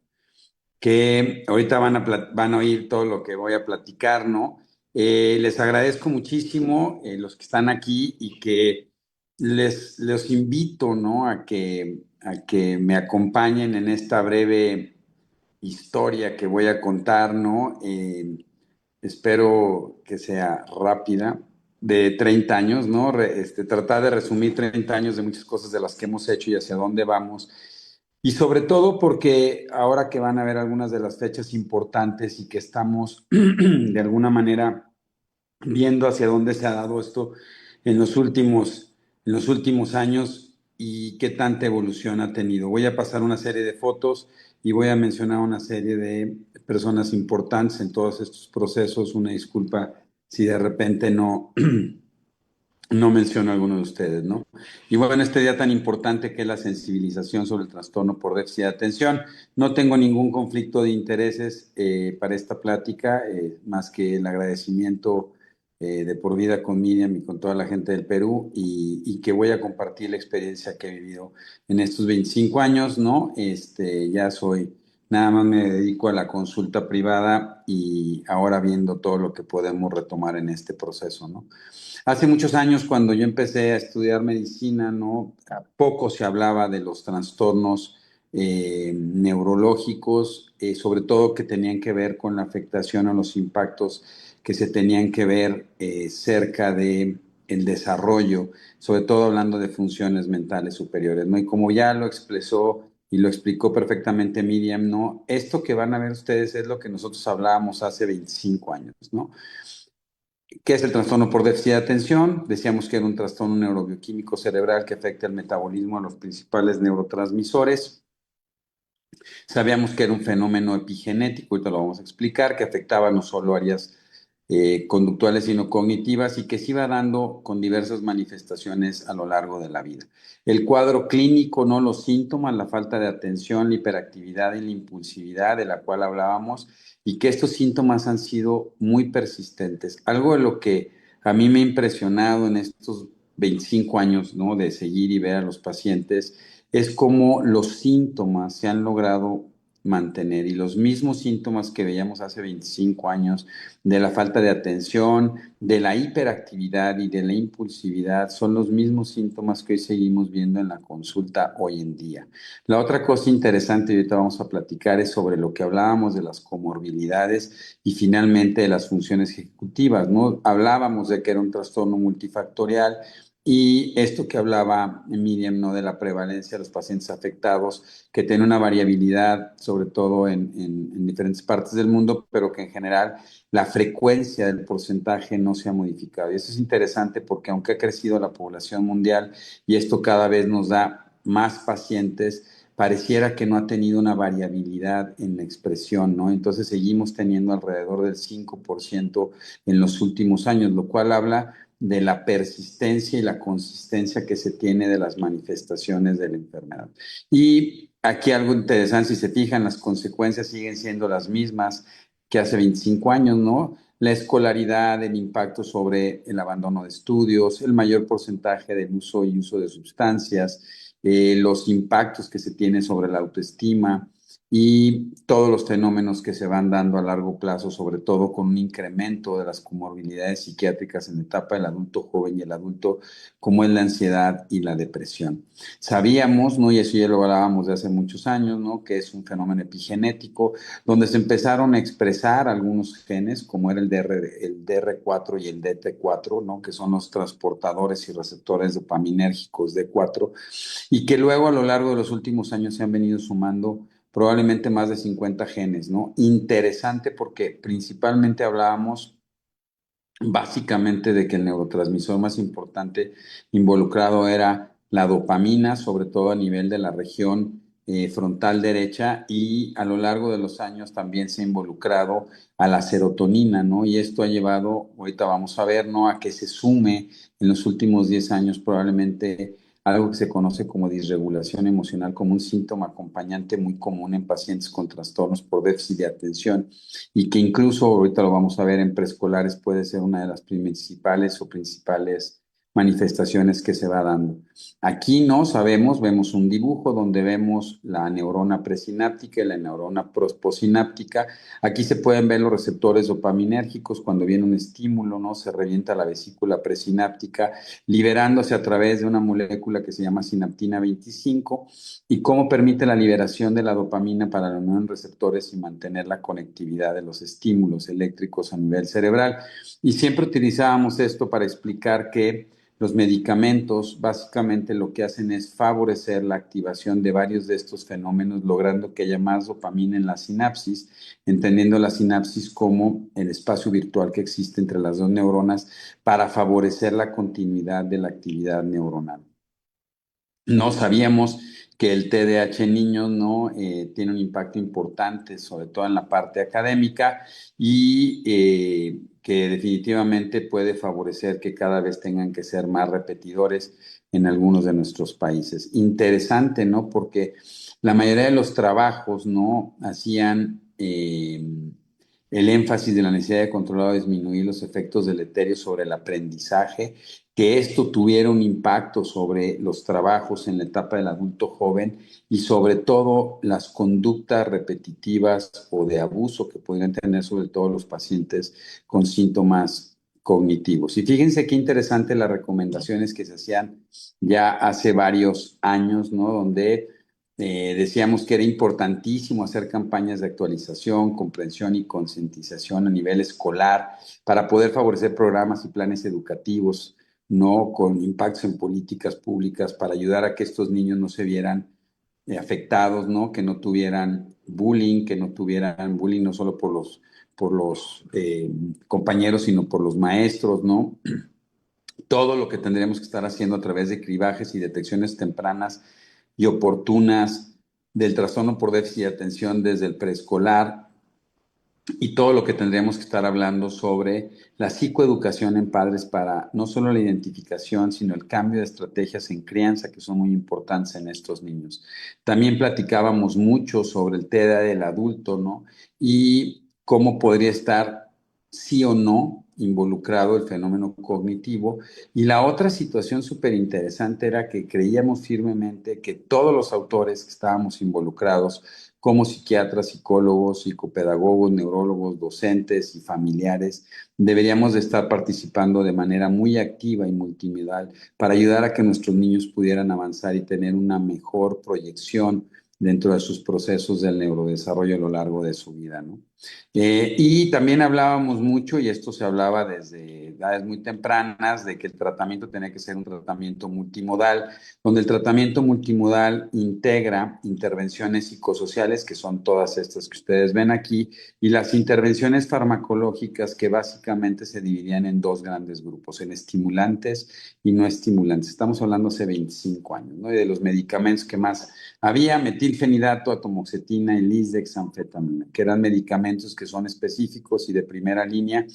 que ahorita van a oír todo lo que voy a platicar, ¿no? Les agradezco muchísimo los que están aquí y que les invito, ¿no? A que me acompañen en esta breve historia que voy a contar, ¿no? Espero que sea rápida, de 30 años, ¿no? Tratar de resumir 30 años de muchas cosas de las que hemos hecho y hacia dónde vamos. Y sobre todo porque ahora que van a ver algunas de las fechas importantes y que estamos de alguna manera viendo hacia dónde se ha dado esto en en los últimos años y qué tanta evolución ha tenido. Voy a pasar una serie de fotos y voy a mencionar una serie de personas importantes en todos estos procesos. Una disculpa si de repente no menciono a alguno de ustedes, ¿no? Y bueno, este día tan importante que es la sensibilización sobre el trastorno por déficit de atención, no tengo ningún conflicto de intereses para esta plática, más que el agradecimiento de por vida con Miriam y con toda la gente del Perú y que voy a compartir la experiencia que he vivido en estos 25 años, ¿no? Nada más me dedico a la consulta privada y ahora viendo todo lo que podemos retomar en este proceso, ¿no? Hace muchos años, cuando yo empecé a estudiar medicina, ¿no? Poco se hablaba de los trastornos neurológicos, sobre todo que tenían que ver con la afectación o los impactos que se tenían que ver cerca de el desarrollo, sobre todo hablando de funciones mentales superiores, ¿no? Y como ya lo expresó y lo explicó perfectamente Miriam, ¿no? Esto que van a ver ustedes es lo que nosotros hablábamos hace 25 años, ¿no? ¿Qué es el trastorno por déficit de atención? Decíamos que era un trastorno neurobioquímico cerebral que afecta el metabolismo de los principales neurotransmisores. Sabíamos que era un fenómeno epigenético, ahorita lo vamos a explicar, que afectaba no solo áreas conductuales, sino cognitivas, y que se iba dando con diversas manifestaciones a lo largo de la vida. El cuadro clínico, ¿no? Los síntomas, la falta de atención, la hiperactividad y la impulsividad de la cual hablábamos, y que estos síntomas han sido muy persistentes. Algo de lo que a mí me ha impresionado en estos 25 años, ¿no? De seguir y ver a los pacientes es cómo los síntomas se han logrado mantener, y los mismos síntomas que veíamos hace 25 años de la falta de atención, de la hiperactividad y de la impulsividad son los mismos síntomas que hoy seguimos viendo en la consulta hoy en día. La otra cosa interesante, y ahorita vamos a platicar, es sobre lo que hablábamos de las comorbilidades y finalmente de las funciones ejecutivas, ¿no? Hablábamos de que era un trastorno multifactorial, y esto que hablaba Miriam, ¿no? De la prevalencia de los pacientes afectados, que tiene una variabilidad, sobre todo en diferentes partes del mundo, pero que en general la frecuencia del porcentaje no se ha modificado. Y eso es interesante porque aunque ha crecido la población mundial y esto cada vez nos da más pacientes, pareciera que no ha tenido una variabilidad en la expresión, ¿no? Entonces seguimos teniendo alrededor del 5% en los últimos años, lo cual habla de la persistencia y la consistencia que se tiene de las manifestaciones de la enfermedad. Y aquí algo interesante, si se fijan, las consecuencias siguen siendo las mismas que hace 25 años, ¿no? La escolaridad, el impacto sobre el abandono de estudios, el mayor porcentaje del uso y uso de sustancias, los impactos que se tienen sobre la autoestima, y todos los fenómenos que se van dando a largo plazo, sobre todo con un incremento de las comorbilidades psiquiátricas en la etapa del adulto joven y el adulto, como es la ansiedad y la depresión. Sabíamos, ¿no? Y eso ya lo hablábamos de hace muchos años, ¿no? Que es un fenómeno epigenético, donde se empezaron a expresar algunos genes, como era el DR4 y el DT4, ¿no? Que son los transportadores y receptores dopaminérgicos D4, y que luego a lo largo de los últimos años se han venido sumando probablemente más de 50 genes, ¿no? Interesante porque principalmente hablábamos básicamente de que el neurotransmisor más importante involucrado era la dopamina, sobre todo a nivel de la región frontal derecha, y a lo largo de los años también se ha involucrado a la serotonina, ¿no? Y esto ha llevado, ahorita vamos a ver, ¿no? A que se sume en los últimos 10 años probablemente algo que se conoce como disregulación emocional, como un síntoma acompañante muy común en pacientes con trastornos por déficit de atención, y que incluso ahorita lo vamos a ver en preescolares puede ser una de las principales o principales manifestaciones que se va dando. Aquí no sabemos, vemos un dibujo donde vemos la neurona presináptica y la neurona postsináptica. Aquí se pueden ver los receptores dopaminérgicos cuando viene un estímulo, ¿no? Se revienta la vesícula presináptica, liberándose a través de una molécula que se llama sinaptina 25, y cómo permite la liberación de la dopamina para la unión de receptores y mantener la conectividad de los estímulos eléctricos a nivel cerebral. Y siempre utilizábamos esto para explicar que los medicamentos básicamente lo que hacen es favorecer la activación de varios de estos fenómenos, logrando que haya más dopamina en la sinapsis, entendiendo la sinapsis como el espacio virtual que existe entre las dos neuronas para favorecer la continuidad de la actividad neuronal. No sabíamos que el TDAH en niños, ¿no? Tiene un impacto importante, sobre todo en la parte académica, y que definitivamente puede favorecer que cada vez tengan que ser más repetidores en algunos de nuestros países. Interesante, ¿no? Porque la mayoría de los trabajos, ¿no? Hacían el énfasis de la necesidad de controlar o disminuir los efectos deleterios sobre el aprendizaje, que esto tuviera un impacto sobre los trabajos en la etapa del adulto joven, y sobre todo las conductas repetitivas o de abuso que podrían tener sobre todo los pacientes con síntomas cognitivos. Y fíjense qué interesante las recomendaciones que se hacían ya hace varios años, ¿no? Donde decíamos que era importantísimo hacer campañas de actualización, comprensión y concientización a nivel escolar para poder favorecer programas y planes educativos, no con impactos en políticas públicas, para ayudar a que estos niños no se vieran afectados, ¿no? Que no tuvieran bullying, no solo por los compañeros, sino por los maestros, ¿no? Todo lo que tendríamos que estar haciendo a través de cribajes y detecciones tempranas y oportunas del trastorno por déficit de atención desde el preescolar, y todo lo que tendríamos que estar hablando sobre la psicoeducación en padres para no solo la identificación, sino el cambio de estrategias en crianza que son muy importantes en estos niños. También platicábamos mucho sobre el TDA del adulto, ¿no? Y cómo podría estar sí o no involucrado el fenómeno cognitivo. Y la otra situación súper interesante era que creíamos firmemente que todos los autores que estábamos involucrados, como psiquiatras, psicólogos, psicopedagogos, neurólogos, docentes y familiares, deberíamos de estar participando de manera muy activa y multimodal para ayudar a que nuestros niños pudieran avanzar y tener una mejor proyección dentro de sus procesos del neurodesarrollo a lo largo de su vida, ¿no? Y también hablábamos mucho, y esto se hablaba desde edades muy tempranas, de que el tratamiento tenía que ser un tratamiento multimodal, donde el tratamiento multimodal integra intervenciones psicosociales, que son todas estas que ustedes ven aquí, y las intervenciones farmacológicas, que básicamente se dividían en dos grandes grupos, en estimulantes y no estimulantes. Estamos hablando hace 25 años, ¿no? Y de los medicamentos que más había: metilfenidato, atomoxetina y lisdexanfetamina, que eran medicamentos que son específicos y de primera línea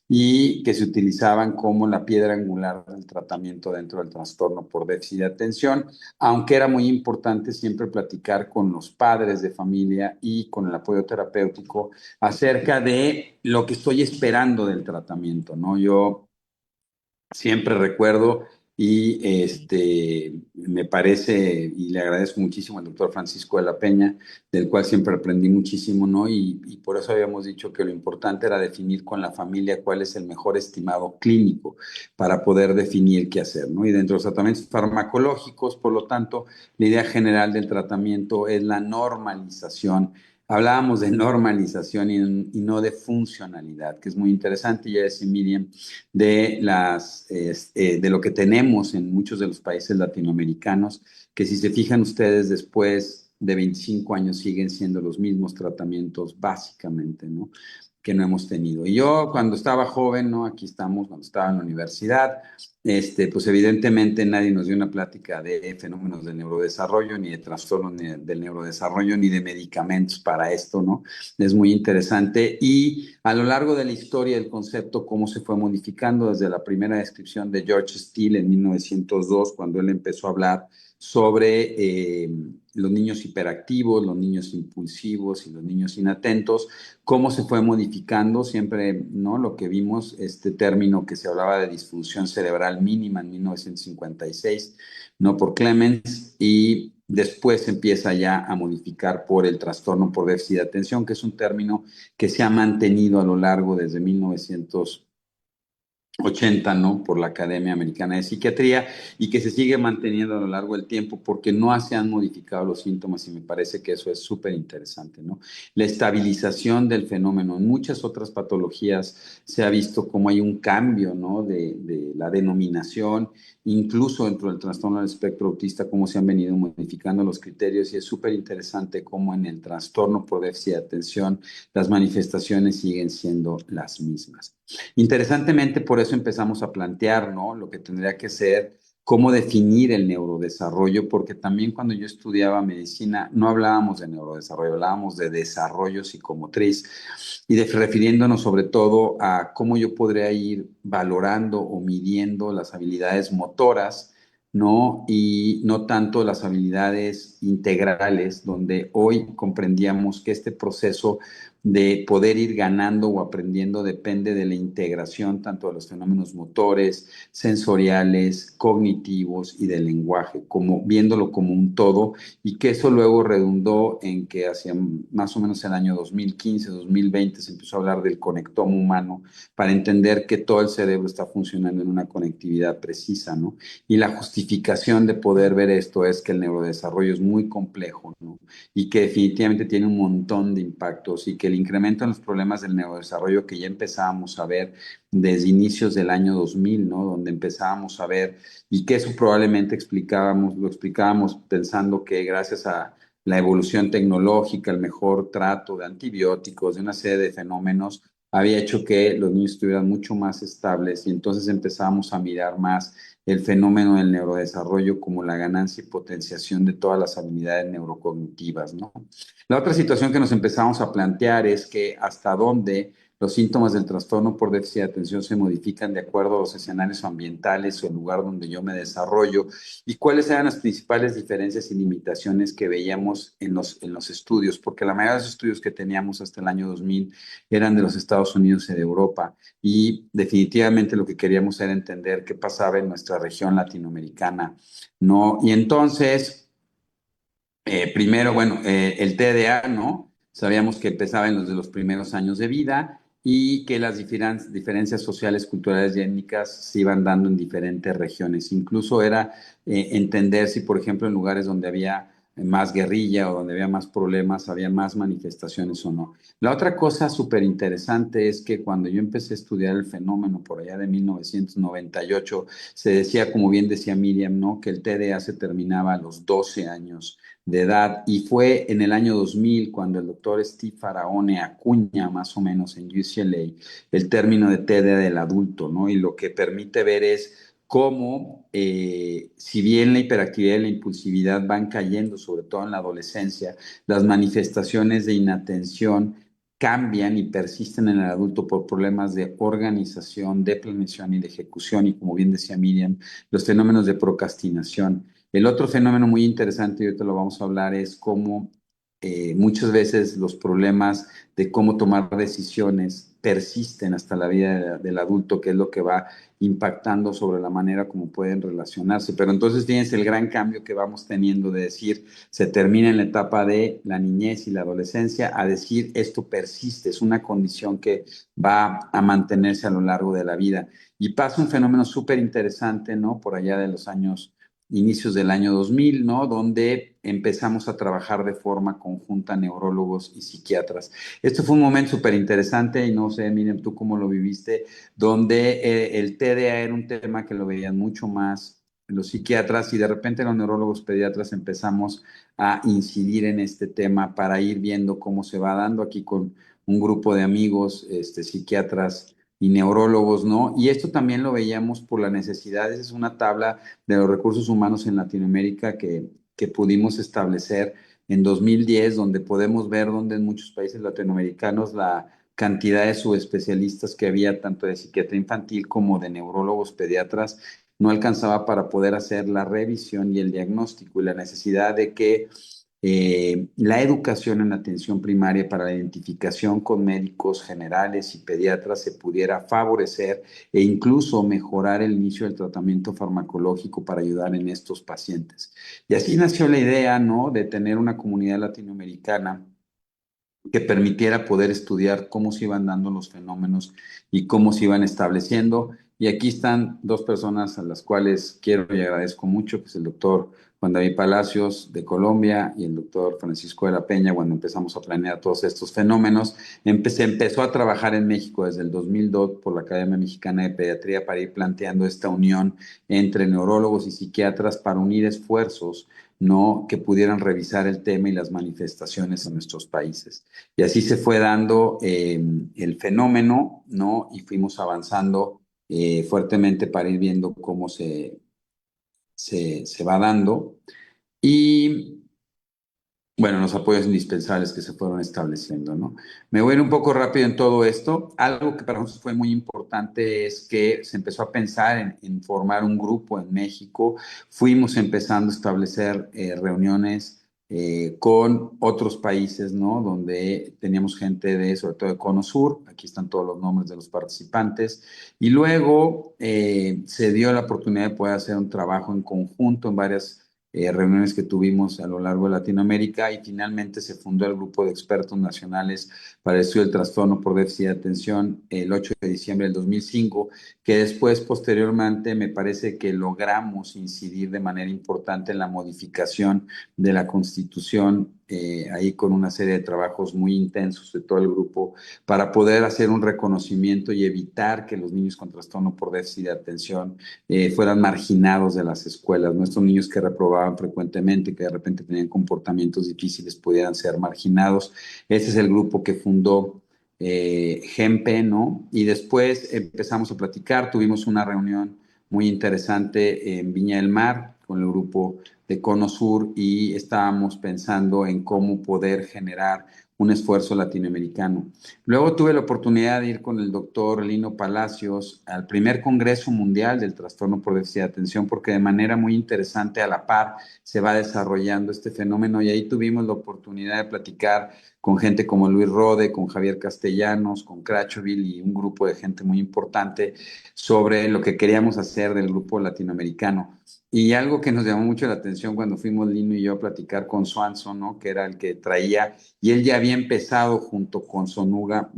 y que se utilizaban como la piedra angular del tratamiento dentro del trastorno por déficit de atención, aunque era muy importante siempre platicar con los padres de familia y con el apoyo terapéutico acerca de lo que estoy esperando del tratamiento, ¿no? Yo siempre recuerdo y me parece, y le agradezco muchísimo al doctor Francisco de la Peña, del cual siempre aprendí muchísimo, ¿no? Y por eso habíamos dicho que lo importante era definir con la familia cuál es el mejor estimado clínico para poder definir qué hacer, ¿no? Y dentro de los tratamientos farmacológicos, por lo tanto, la idea general del tratamiento es la normalización. Hablábamos de normalización y no de funcionalidad, que es muy interesante. Ya decía Miriam, de lo que tenemos en muchos de los países latinoamericanos, que si se fijan ustedes, después de 25 años siguen siendo los mismos tratamientos básicamente, ¿no? Que no hemos tenido. Y yo cuando estaba joven, ¿no? Aquí estamos, cuando estaba en la universidad, pues evidentemente nadie nos dio una plática de fenómenos del neurodesarrollo, ni de trastornos del neurodesarrollo, ni de medicamentos para esto, ¿no? Es muy interesante. Y a lo largo de la historia del concepto, cómo se fue modificando desde la primera descripción de George Steele en 1902, cuando él empezó a hablar sobre los niños hiperactivos, los niños impulsivos y los niños inatentos, cómo se fue modificando siempre, ¿no? Lo que vimos, este término que se hablaba de disfunción cerebral mínima en 1956, ¿no? Por Clemens, y después se empieza ya a modificar por el trastorno por déficit de atención, que es un término que se ha mantenido a lo largo desde 1980, ¿no? Por la Academia Americana de Psiquiatría, y que se sigue manteniendo a lo largo del tiempo porque no se han modificado los síntomas, y me parece que eso es súper interesante, ¿no? La estabilización del fenómeno. En muchas otras patologías se ha visto cómo hay un cambio, ¿no? De la denominación, incluso dentro del trastorno del espectro autista, cómo se han venido modificando los criterios, y es súper interesante cómo en el trastorno por déficit de atención las manifestaciones siguen siendo las mismas. Interesantemente, por eso empezamos a plantear, ¿no? Lo que tendría que ser, cómo definir el neurodesarrollo, porque también cuando yo estudiaba medicina no hablábamos de neurodesarrollo, hablábamos de desarrollo psicomotriz, y refiriéndonos sobre todo a cómo yo podría ir valorando o midiendo las habilidades motoras, ¿no? Y no tanto las habilidades integrales, donde hoy comprendíamos que este proceso de poder ir ganando o aprendiendo depende de la integración tanto de los fenómenos motores, sensoriales, cognitivos y del lenguaje, como viéndolo como un todo, y que eso luego redundó en que hacia más o menos el año 2015, 2020 se empezó a hablar del conectoma humano para entender que todo el cerebro está funcionando en una conectividad precisa, ¿no? Y la justificación de poder ver esto es que el neurodesarrollo es muy complejo, ¿no? Y que definitivamente tiene un montón de impactos, y que el incremento en los problemas del neurodesarrollo que ya empezábamos a ver desde inicios del año 2000, ¿no? Donde empezábamos a ver, y que eso probablemente lo explicábamos pensando que gracias la evolución tecnológica, el mejor trato de antibióticos, de una serie de fenómenos, había hecho que los niños estuvieran mucho más estables y entonces empezamos a mirar más el fenómeno del neurodesarrollo como la ganancia y potenciación de todas las habilidades neurocognitivas, ¿no? La otra situación que nos empezamos a plantear es que hasta dónde los síntomas del trastorno por déficit de atención se modifican de acuerdo a los escenarios ambientales o el lugar donde yo me desarrollo y cuáles eran las principales diferencias y limitaciones que veíamos en los estudios, porque la mayoría de los estudios que teníamos hasta el año 2000 eran de los Estados Unidos y de Europa y definitivamente lo que queríamos era entender qué pasaba en nuestra región latinoamericana, ¿no? Y entonces primero, bueno, el TDA, ¿no? Sabíamos que empezaba en los primeros años de vida y que las diferencias sociales, culturales y étnicas se iban dando en diferentes regiones. Incluso era entender si, por ejemplo, en lugares donde había más guerrilla o donde había más problemas, había más manifestaciones o no. La otra cosa súper interesante es que cuando yo empecé a estudiar el fenómeno por allá de 1998, se decía, como bien decía Miriam, ¿no? Que el TDA se terminaba a los 12 años de edad y fue en el año 2000 cuando el doctor Steve Faraone acuña más o menos en UCLA el término de TDA del adulto, ¿no? Y lo que permite ver es cómo, si bien la hiperactividad y la impulsividad van cayendo, sobre todo en la adolescencia, las manifestaciones de inatención cambian y persisten en el adulto por problemas de organización, de planeación y de ejecución, y como bien decía Miriam, los fenómenos de procrastinación. El otro fenómeno muy interesante, y ahorita lo vamos a hablar, es cómo muchas veces los problemas de cómo tomar decisiones persisten hasta la vida del adulto, que es lo que va impactando sobre la manera como pueden relacionarse. Pero entonces fíjense el gran cambio que vamos teniendo de decir, se termina en la etapa de la niñez y la adolescencia, a decir, esto persiste, es una condición que va a mantenerse a lo largo de la vida. Y pasa un fenómeno súper interesante, ¿no? Por allá de los años inicios del año 2000, ¿no? Donde empezamos a trabajar de forma conjunta neurólogos y psiquiatras. Esto fue un momento súper interesante y no sé, miren tú cómo lo viviste, donde el TDA era un tema que lo veían mucho más los psiquiatras y de repente los neurólogos pediatras empezamos a incidir en este tema para ir viendo cómo se va dando aquí con un grupo de amigos, psiquiatras y neurólogos, ¿no? Y esto también lo veíamos por la necesidad, esa es una tabla de los recursos humanos en Latinoamérica que pudimos establecer en 2010, donde podemos ver donde en muchos países latinoamericanos la cantidad de subespecialistas que había, tanto de psiquiatría infantil como de neurólogos pediatras, no alcanzaba para poder hacer la revisión y el diagnóstico y la necesidad de que la educación en atención primaria para la identificación con médicos generales y pediatras se pudiera favorecer e incluso mejorar el inicio del tratamiento farmacológico para ayudar en estos pacientes. Y así nació la idea, ¿no?, de tener una comunidad latinoamericana que permitiera poder estudiar cómo se iban dando los fenómenos y cómo se iban estableciendo. Y aquí están dos personas a las cuales quiero y agradezco mucho, que es el doctor Juan David Palacios de Colombia y el doctor Francisco de la Peña. Cuando empezamos a planear todos estos fenómenos, empezó a trabajar en México desde el 2002 por la Academia Mexicana de Pediatría para ir planteando esta unión entre neurólogos y psiquiatras para unir esfuerzos, ¿no?, que pudieran revisar el tema y las manifestaciones en nuestros países. Y así se fue dando el fenómeno, ¿no? Y fuimos avanzando fuertemente para ir viendo cómo se va dando. Y bueno, los apoyos indispensables que se fueron estableciendo, ¿no? Me voy a ir un poco rápido en todo esto. Algo que para nosotros fue muy importante es que se empezó a pensar en formar un grupo en México. Fuimos empezando a establecer reuniones con otros países, ¿no? Donde teníamos gente de, sobre todo de Cono Sur. Aquí están todos los nombres de los participantes. Y luego se dio la oportunidad de poder hacer un trabajo en conjunto en varias reuniones que tuvimos a lo largo de Latinoamérica y finalmente se fundó el Grupo de Expertos Nacionales para el Estudio del Trastorno por Déficit de Atención el 8 de diciembre del 2005, que después, posteriormente, me parece que logramos incidir de manera importante en la modificación de la Constitución ahí con una serie de trabajos muy intensos de todo el grupo para poder hacer un reconocimiento y evitar que los niños con trastorno por déficit de atención fueran marginados de las escuelas. Nuestros niños que reprobaban frecuentemente, que de repente tenían comportamientos difíciles, pudieran ser marginados. Ese es el grupo que fundó GEMPE, ¿no? Y después empezamos a platicar, tuvimos una reunión muy interesante en Viña del Mar con el grupo de Cono Sur y estábamos pensando en cómo poder generar un esfuerzo latinoamericano. Luego tuve la oportunidad de ir con el doctor Lino Palacios al primer Congreso Mundial del Trastorno por Déficit de Atención, porque de manera muy interesante a la par se va desarrollando este fenómeno y ahí tuvimos la oportunidad de platicar con gente como Luis Rode, con Javier Castellanos, con Crachoville y un grupo de gente muy importante sobre lo que queríamos hacer del grupo latinoamericano. Y algo que nos llamó mucho la atención cuando fuimos Lino y yo a platicar con Swanson, ¿no? Que era el que traía, y él ya había empezado junto con Sonuga,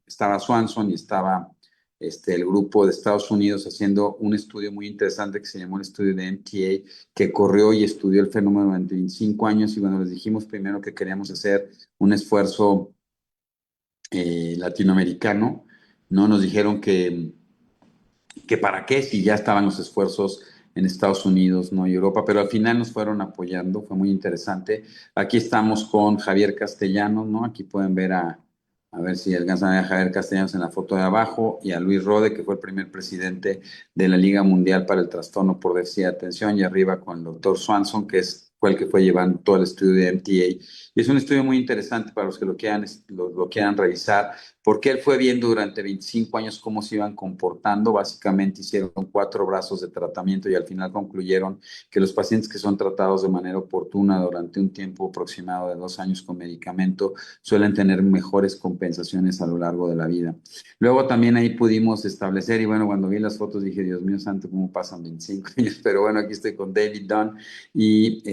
estaba Swanson y estaba el grupo de Estados Unidos haciendo un estudio muy interesante que se llamó el estudio de MTA, que corrió y estudió el fenómeno durante 25 años, y bueno, les dijimos primero que queríamos hacer un esfuerzo latinoamericano, ¿no? Nos dijeron que para qué si ya estaban los esfuerzos en Estados Unidos, ¿no? Y Europa, pero al final nos fueron apoyando, fue muy interesante. Aquí estamos con Javier Castellanos, ¿no? Aquí pueden ver a ver si alcanzan a ver a Javier Castellanos en la foto de abajo, y a Luis Rode, que fue el primer presidente de la Liga Mundial para el Trastorno por Déficit de Atención, y arriba con el doctor Swanson, fue el que fue llevando todo el estudio de MTA. Y es un estudio muy interesante para los que lo quieran revisar, porque él fue viendo durante 25 años cómo se iban comportando. Básicamente hicieron 4 brazos de tratamiento y al final concluyeron que los pacientes que son tratados de manera oportuna durante un tiempo aproximado de 2 años con medicamento suelen tener mejores compensaciones a lo largo de la vida. Luego también ahí pudimos establecer, y bueno, cuando vi las fotos dije, Dios mío santo, ¿cómo pasan 25 años? Pero bueno, aquí estoy con David Dunn y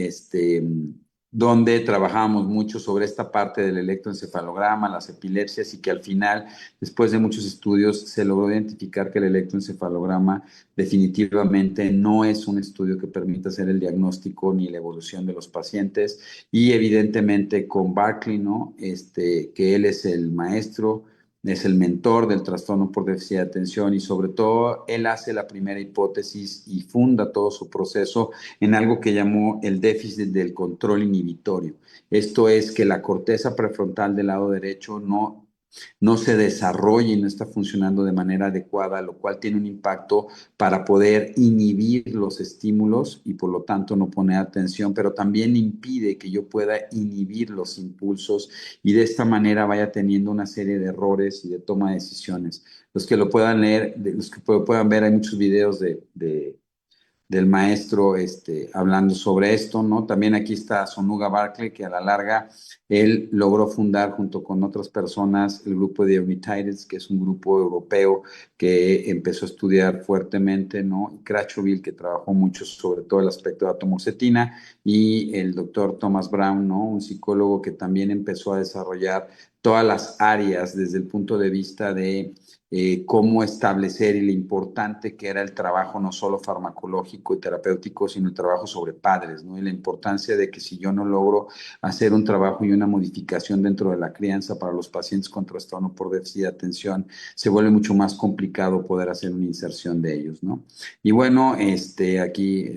donde trabajamos mucho sobre esta parte del electroencefalograma, las epilepsias, y que al final, después de muchos estudios, se logró identificar que el electroencefalograma definitivamente no es un estudio que permita hacer el diagnóstico ni la evolución de los pacientes. Y evidentemente con Barkley, ¿no? Que él es el maestro, es el mentor del trastorno por déficit de atención, y sobre todo él hace la primera hipótesis y funda todo su proceso en algo que llamó el déficit del control inhibitorio. Esto es que la corteza prefrontal del lado derecho no se desarrolla y no está funcionando de manera adecuada, lo cual tiene un impacto para poder inhibir los estímulos y por lo tanto no poner atención, pero también impide que yo pueda inhibir los impulsos y de esta manera vaya teniendo una serie de errores y de toma de decisiones. Los que lo puedan leer, los que puedan ver, hay muchos videos del maestro hablando sobre esto, ¿no? También aquí está Sonuga Barkley, que a la larga él logró fundar junto con otras personas el grupo de Unitarians, que es un grupo europeo que empezó a estudiar fuertemente, ¿no? Y Crachoville, que trabajó mucho sobre todo el aspecto de atomoxetina, y el doctor Thomas Brown, ¿no? Un psicólogo que también empezó a desarrollar todas las áreas desde el punto de vista de cómo establecer y lo importante que era el trabajo no solo farmacológico y terapéutico, sino el trabajo sobre padres, ¿no? Y la importancia de que si yo no logro hacer un trabajo y una modificación dentro de la crianza para los pacientes con trastorno por déficit de atención, se vuelve mucho más complicado poder hacer una inserción de ellos, ¿no? Y bueno, aquí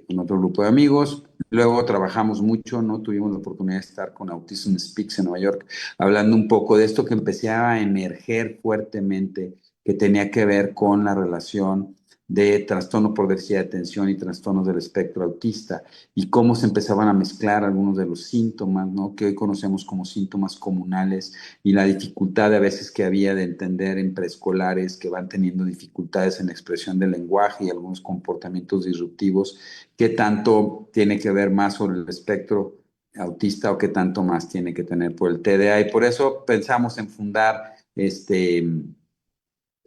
con otro grupo de amigos, luego trabajamos mucho, ¿no? Tuvimos la oportunidad de estar con Autism Speaks en Nueva York, hablando un poco de esto que empecé a emerger fuertemente, que tenía que ver con la relación de trastorno por déficit de atención y trastornos del espectro autista, y cómo se empezaban a mezclar algunos de los síntomas, ¿no? Que hoy conocemos como síntomas comunales, y la dificultad a veces que había de entender en preescolares que van teniendo dificultades en la expresión del lenguaje y algunos comportamientos disruptivos, qué tanto tiene que ver más sobre el espectro autista o qué tanto más tiene que tener por el TDA. Y por eso pensamos en fundar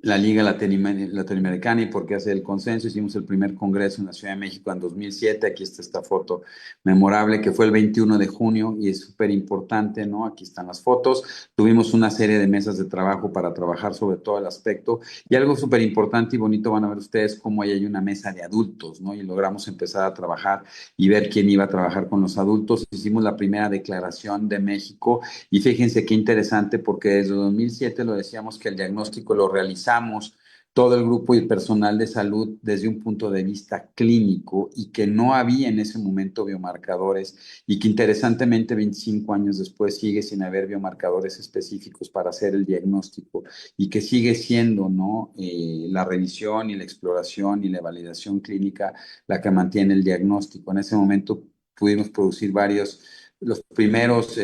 la Liga Latinoamericana y por qué hacer el consenso. Hicimos el primer congreso en la Ciudad de México en 2007. Aquí está esta foto memorable que fue el 21 de junio y es súper importante, ¿no? Aquí están las fotos. Tuvimos una serie de mesas de trabajo para trabajar sobre todo el aspecto y algo súper importante y bonito van a ver ustedes cómo ahí hay una mesa de adultos, ¿no? Y logramos empezar a trabajar y ver quién iba a trabajar con los adultos. Hicimos la primera declaración de México y fíjense qué interesante porque desde 2007 lo decíamos que el diagnóstico lo realizamos todo el grupo y el personal de salud desde un punto de vista clínico y que no había en ese momento biomarcadores y que interesantemente 25 años después sigue sin haber biomarcadores específicos para hacer el diagnóstico y que sigue siendo, ¿no? La revisión y la exploración y la validación clínica la que mantiene el diagnóstico. En ese momento pudimos producir los primeros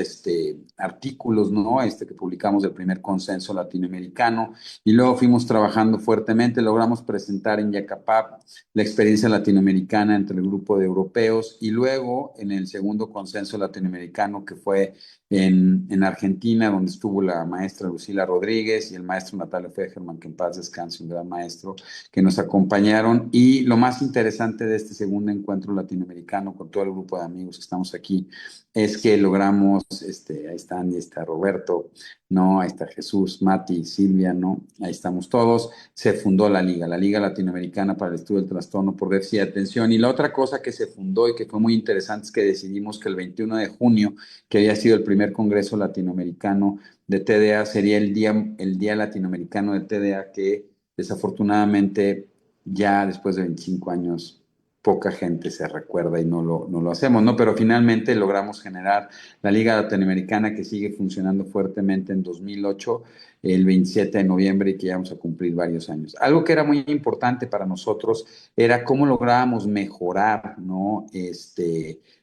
artículos, ¿no? Que publicamos del primer consenso latinoamericano y luego fuimos trabajando fuertemente, logramos presentar en Yacapap la experiencia latinoamericana entre el grupo de europeos y luego en el segundo consenso latinoamericano que fue en Argentina, donde estuvo la maestra Lucila Rodríguez y el maestro Natalio Fejerman, que en paz descanse, un gran maestro, que nos acompañaron. Y lo más interesante de este segundo encuentro latinoamericano con todo el grupo de amigos que estamos aquí es que logramos, ahí están, y está Roberto, ¿no? Ahí está Jesús, Mati, Silvia, ¿no? Ahí estamos todos. Se fundó la Liga Latinoamericana para el Estudio del Trastorno por Déficit de Atención. Y la otra cosa que se fundó y que fue muy interesante es que decidimos que el 21 de junio, que había sido el primer Congreso Latinoamericano de TDA, sería el día Latinoamericano de TDA que desafortunadamente ya después de 25 años poca gente se recuerda y no lo hacemos, ¿no? Pero finalmente logramos generar la Liga Latinoamericana que sigue funcionando fuertemente en 2008, el 27 de noviembre y que ya vamos a cumplir varios años. Algo que era muy importante para nosotros era cómo lográbamos mejorar, ¿no?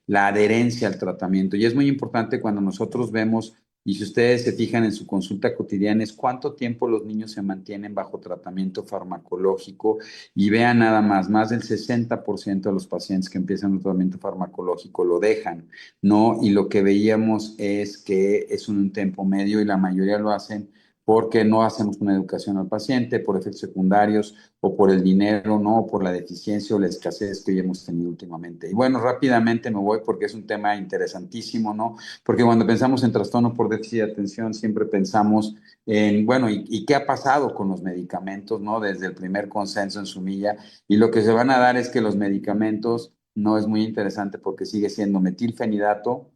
La adherencia al tratamiento. Y es muy importante cuando nosotros vemos y si ustedes se fijan en su consulta cotidiana, es cuánto tiempo los niños se mantienen bajo tratamiento farmacológico y vean nada más del 60% de los pacientes que empiezan un tratamiento farmacológico lo dejan, ¿no? Y lo que veíamos es que es un tiempo medio y la mayoría lo hacen porque no hacemos una educación al paciente, por efectos secundarios o por el dinero, ¿no? O por la deficiencia o la escasez que hoy hemos tenido últimamente. Y bueno, rápidamente me voy porque es un tema interesantísimo, ¿no? Porque cuando pensamos en trastorno por déficit de atención, siempre pensamos en, bueno, ¿y qué ha pasado con los medicamentos, ¿no? Desde el primer consenso en Sumilla. Y lo que se van a dar es que los medicamentos no es muy interesante porque sigue siendo metilfenidato,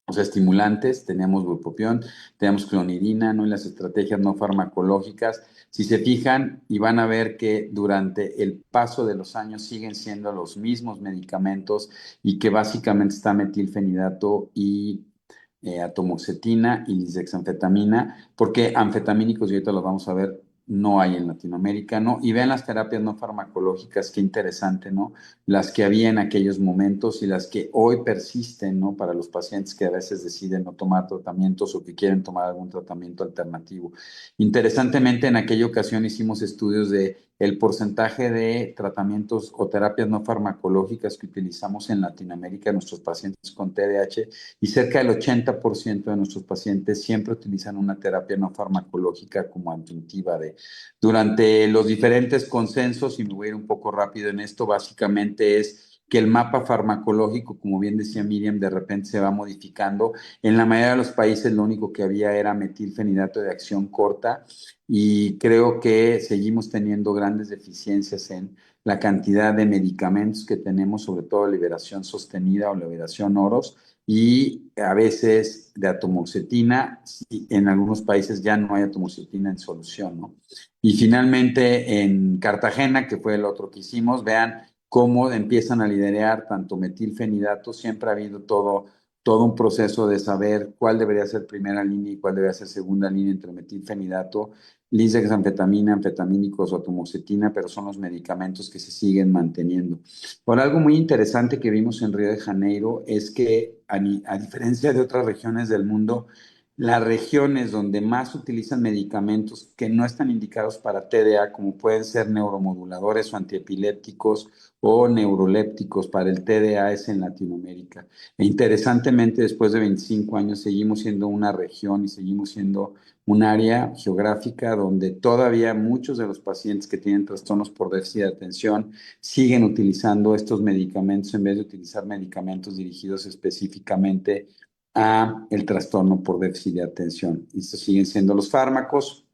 o sea, estimulantes, tenemos bupropión, tenemos clonidina, ¿no? Y las estrategias no farmacológicas. Si se fijan y van a ver que durante el paso de los años siguen siendo los mismos medicamentos y que básicamente está metilfenidato y atomoxetina y lisdexanfetamina, porque anfetamínicos, y ahorita los vamos a ver, no hay en Latinoamérica, ¿no? Y vean las terapias no farmacológicas, qué interesante, ¿no? Las que había en aquellos momentos y las que hoy persisten, ¿no? Para los pacientes que a veces deciden no tomar tratamientos o que quieren tomar algún tratamiento alternativo. Interesantemente, en aquella ocasión hicimos estudios de el porcentaje de tratamientos o terapias no farmacológicas que utilizamos en Latinoamérica en nuestros pacientes con TDAH y cerca del 80% de nuestros pacientes siempre utilizan una terapia no farmacológica como adjuntiva durante los diferentes consensos, y me voy a ir un poco rápido en esto, básicamente es que el mapa farmacológico, como bien decía Miriam, de repente se va modificando. En la mayoría de los países lo único que había era metilfenidato de acción corta y creo que seguimos teniendo grandes deficiencias en la cantidad de medicamentos que tenemos, sobre todo liberación sostenida o liberación oros, y a veces de atomoxetina, en algunos países ya no hay atomoxetina en solución, ¿no? Y finalmente en Cartagena, que fue el otro que hicimos, vean cómo empiezan a liderar tanto metilfenidato, siempre ha habido todo un proceso de saber cuál debería ser primera línea y cuál debería ser segunda línea entre metilfenidato, lisdexanfetamina, anfetamínicos o atomoxetina, pero son los medicamentos que se siguen manteniendo. Por algo muy interesante que vimos en Río de Janeiro es que a diferencia de otras regiones del mundo, las regiones donde más utilizan medicamentos que no están indicados para TDA, como pueden ser neuromoduladores o antiepilépticos o neurolépticos para el TDA, es en Latinoamérica. E interesantemente, después de 25 años, seguimos siendo una región y seguimos siendo un área geográfica donde todavía muchos de los pacientes que tienen trastornos por déficit de atención siguen utilizando estos medicamentos en vez de utilizar medicamentos dirigidos específicamente a el trastorno por déficit de atención. Estos siguen siendo los fármacos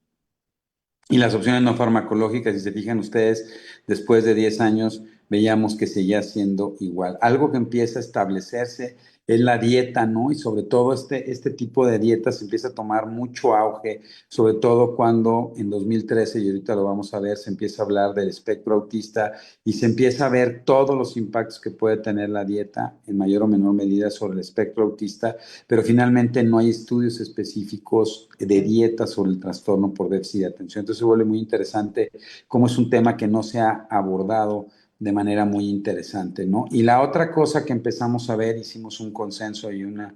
y las opciones no farmacológicas. Si se fijan ustedes, después de 10 años veíamos que seguía siendo igual. Algo que empieza a establecerse es la dieta, ¿no? Y sobre todo este tipo de dietas empieza a tomar mucho auge, sobre todo cuando en 2013, y ahorita lo vamos a ver, se empieza a hablar del espectro autista y se empieza a ver todos los impactos que puede tener la dieta en mayor o menor medida sobre el espectro autista, pero finalmente no hay estudios específicos de dieta sobre el trastorno por déficit de atención. Entonces se vuelve muy interesante cómo es un tema que no se ha abordado de manera muy interesante, ¿no? Y la otra cosa que empezamos a ver, hicimos un consenso y una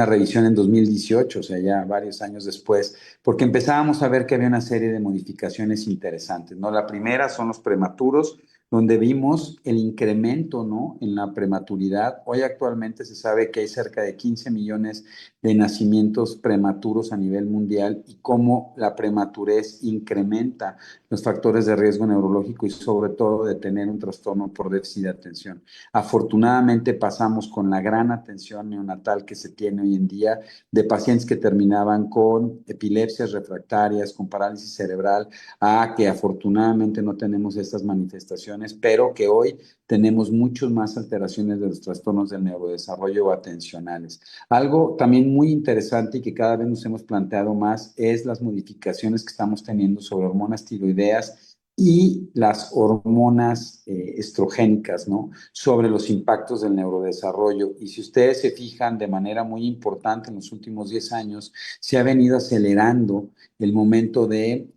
revisión en 2018, o sea, ya varios años después, porque empezábamos a ver que había una serie de modificaciones interesantes, ¿no? La primera son los prematuros, donde vimos el incremento, ¿no? En la prematuridad. Hoy actualmente se sabe que hay cerca de 15 millones de nacimientos prematuros a nivel mundial y cómo la prematurez incrementa los factores de riesgo neurológico y sobre todo de tener un trastorno por déficit de atención. Afortunadamente pasamos con la gran atención neonatal que se tiene hoy en día de pacientes que terminaban con epilepsias refractarias, con parálisis cerebral, a que afortunadamente no tenemos estas manifestaciones, pero que hoy tenemos muchas más alteraciones de los trastornos del neurodesarrollo o atencionales. Algo también muy interesante y que cada vez nos hemos planteado más es las modificaciones que estamos teniendo sobre hormonas tiroideas y las hormonas estrogénicas, ¿no? Sobre los impactos del neurodesarrollo. Y si ustedes se fijan de manera muy importante en los últimos 10 años, se ha venido acelerando el momento de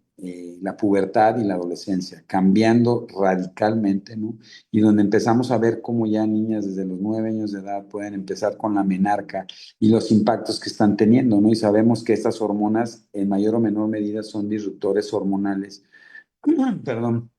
la pubertad y la adolescencia, cambiando radicalmente, ¿no? Y donde empezamos a ver cómo ya niñas desde los 9 años de edad pueden empezar con la menarca y los impactos que están teniendo, ¿no? Y sabemos que estas hormonas en mayor o menor medida son disruptores hormonales, perdón,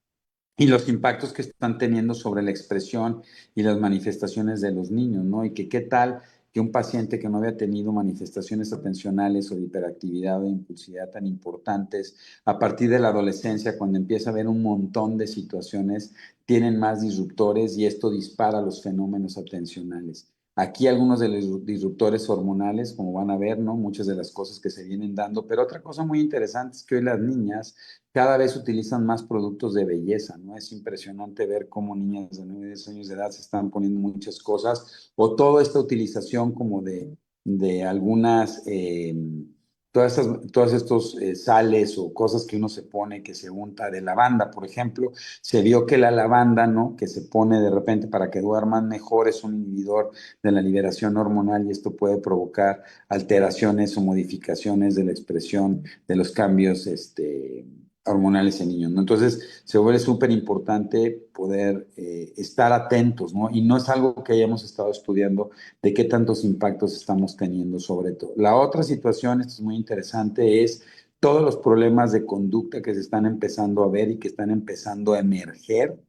y los impactos que están teniendo sobre la expresión y las manifestaciones de los niños, ¿no? Y que qué tal que un paciente que no había tenido manifestaciones atencionales o de hiperactividad o de impulsividad tan importantes, a partir de la adolescencia, cuando empieza a haber un montón de situaciones, tienen más disruptores y esto dispara los fenómenos atencionales. Aquí algunos de los disruptores hormonales, como van a ver, ¿no? Muchas de las cosas que se vienen dando, pero otra cosa muy interesante es que hoy las niñas cada vez utilizan más productos de belleza, ¿no? Es impresionante ver cómo niñas de 9 10 años de edad se están poniendo muchas cosas, o toda esta utilización como de algunas, todas estos sales o cosas que uno se pone, que se unta de lavanda, por ejemplo, se vio que la lavanda, ¿no? Que se pone de repente para que duerman mejor, es un inhibidor de la liberación hormonal y esto puede provocar alteraciones o modificaciones de la expresión de los cambios, hormonales en niños, ¿no? Entonces, se vuelve súper importante poder estar atentos, ¿no? Y no es algo que hayamos estado estudiando de qué tantos impactos estamos teniendo sobre todo. La otra situación, esto es muy interesante, es todos los problemas de conducta que se están empezando a ver y que están empezando a emerger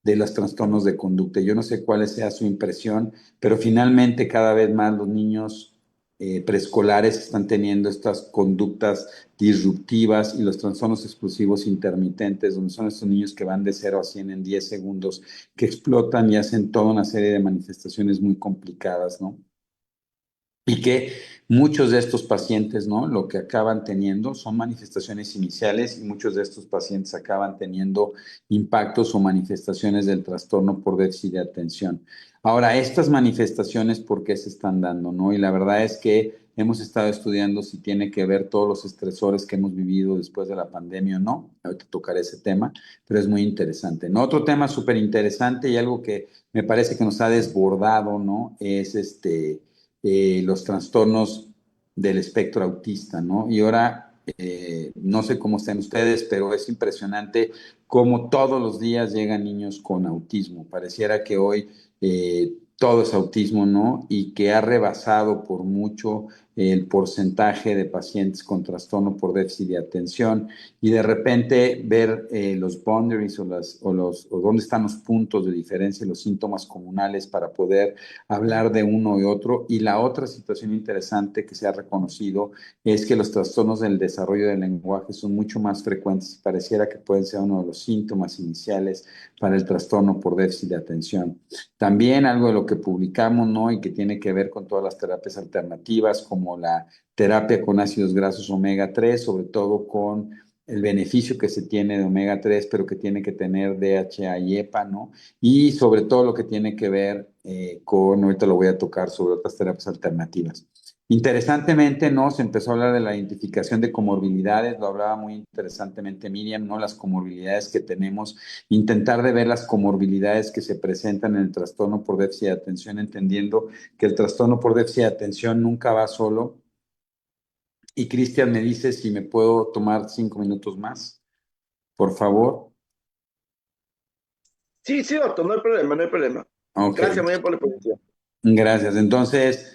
de los trastornos de conducta. Yo no sé cuál sea su impresión, pero finalmente cada vez más los niños preescolares están teniendo estas conductas disruptivas y los trastornos explosivos intermitentes, donde son estos niños que van de 0 a 100 en 10 segundos, que explotan y hacen toda una serie de manifestaciones muy complicadas, ¿no? Y que muchos de estos pacientes, ¿no? Lo que acaban teniendo son manifestaciones iniciales y muchos de estos pacientes acaban teniendo impactos o manifestaciones del trastorno por déficit de atención. Ahora, estas manifestaciones, ¿por qué se están dando, no? Y la verdad es que hemos estado estudiando si tiene que ver todos los estresores que hemos vivido después de la pandemia o no. Ahorita tocaré ese tema, pero es muy interesante, ¿no? Otro tema súper interesante y algo que me parece que nos ha desbordado, ¿no? Es los trastornos del espectro autista, ¿no? Y ahora, no sé cómo están ustedes, pero es impresionante cómo todos los días llegan niños con autismo. Pareciera que hoy todo es autismo, ¿no? Y que ha rebasado por mucho el porcentaje de pacientes con trastorno por déficit de atención y de repente ver los boundaries o dónde están los puntos de diferencia, los síntomas comunales para poder hablar de uno y otro. Y la otra situación interesante que se ha reconocido es que los trastornos del desarrollo del lenguaje son mucho más frecuentes y pareciera que pueden ser uno de los síntomas iniciales para el trastorno por déficit de atención. También algo de lo que publicamos, ¿no? Y que tiene que ver con todas las terapias alternativas, como la terapia con ácidos grasos omega 3, sobre todo con el beneficio que se tiene de omega 3, pero que tiene que tener DHA y EPA, ¿no? Y sobre todo lo que tiene que ver con, ahorita lo voy a tocar sobre otras terapias alternativas. Interesantemente, ¿no? Se empezó a hablar de la identificación de comorbilidades, lo hablaba muy interesantemente Miriam, ¿no? Las comorbilidades que tenemos, intentar de ver las comorbilidades que se presentan en el trastorno por déficit de atención, entendiendo que el trastorno por déficit de atención nunca va solo. Y Cristian me dice si me puedo tomar 5 minutos más, por favor. Sí, sí, doctor, no hay problema, no hay problema. Ok. Gracias muy bien por la exposición. Gracias. Entonces,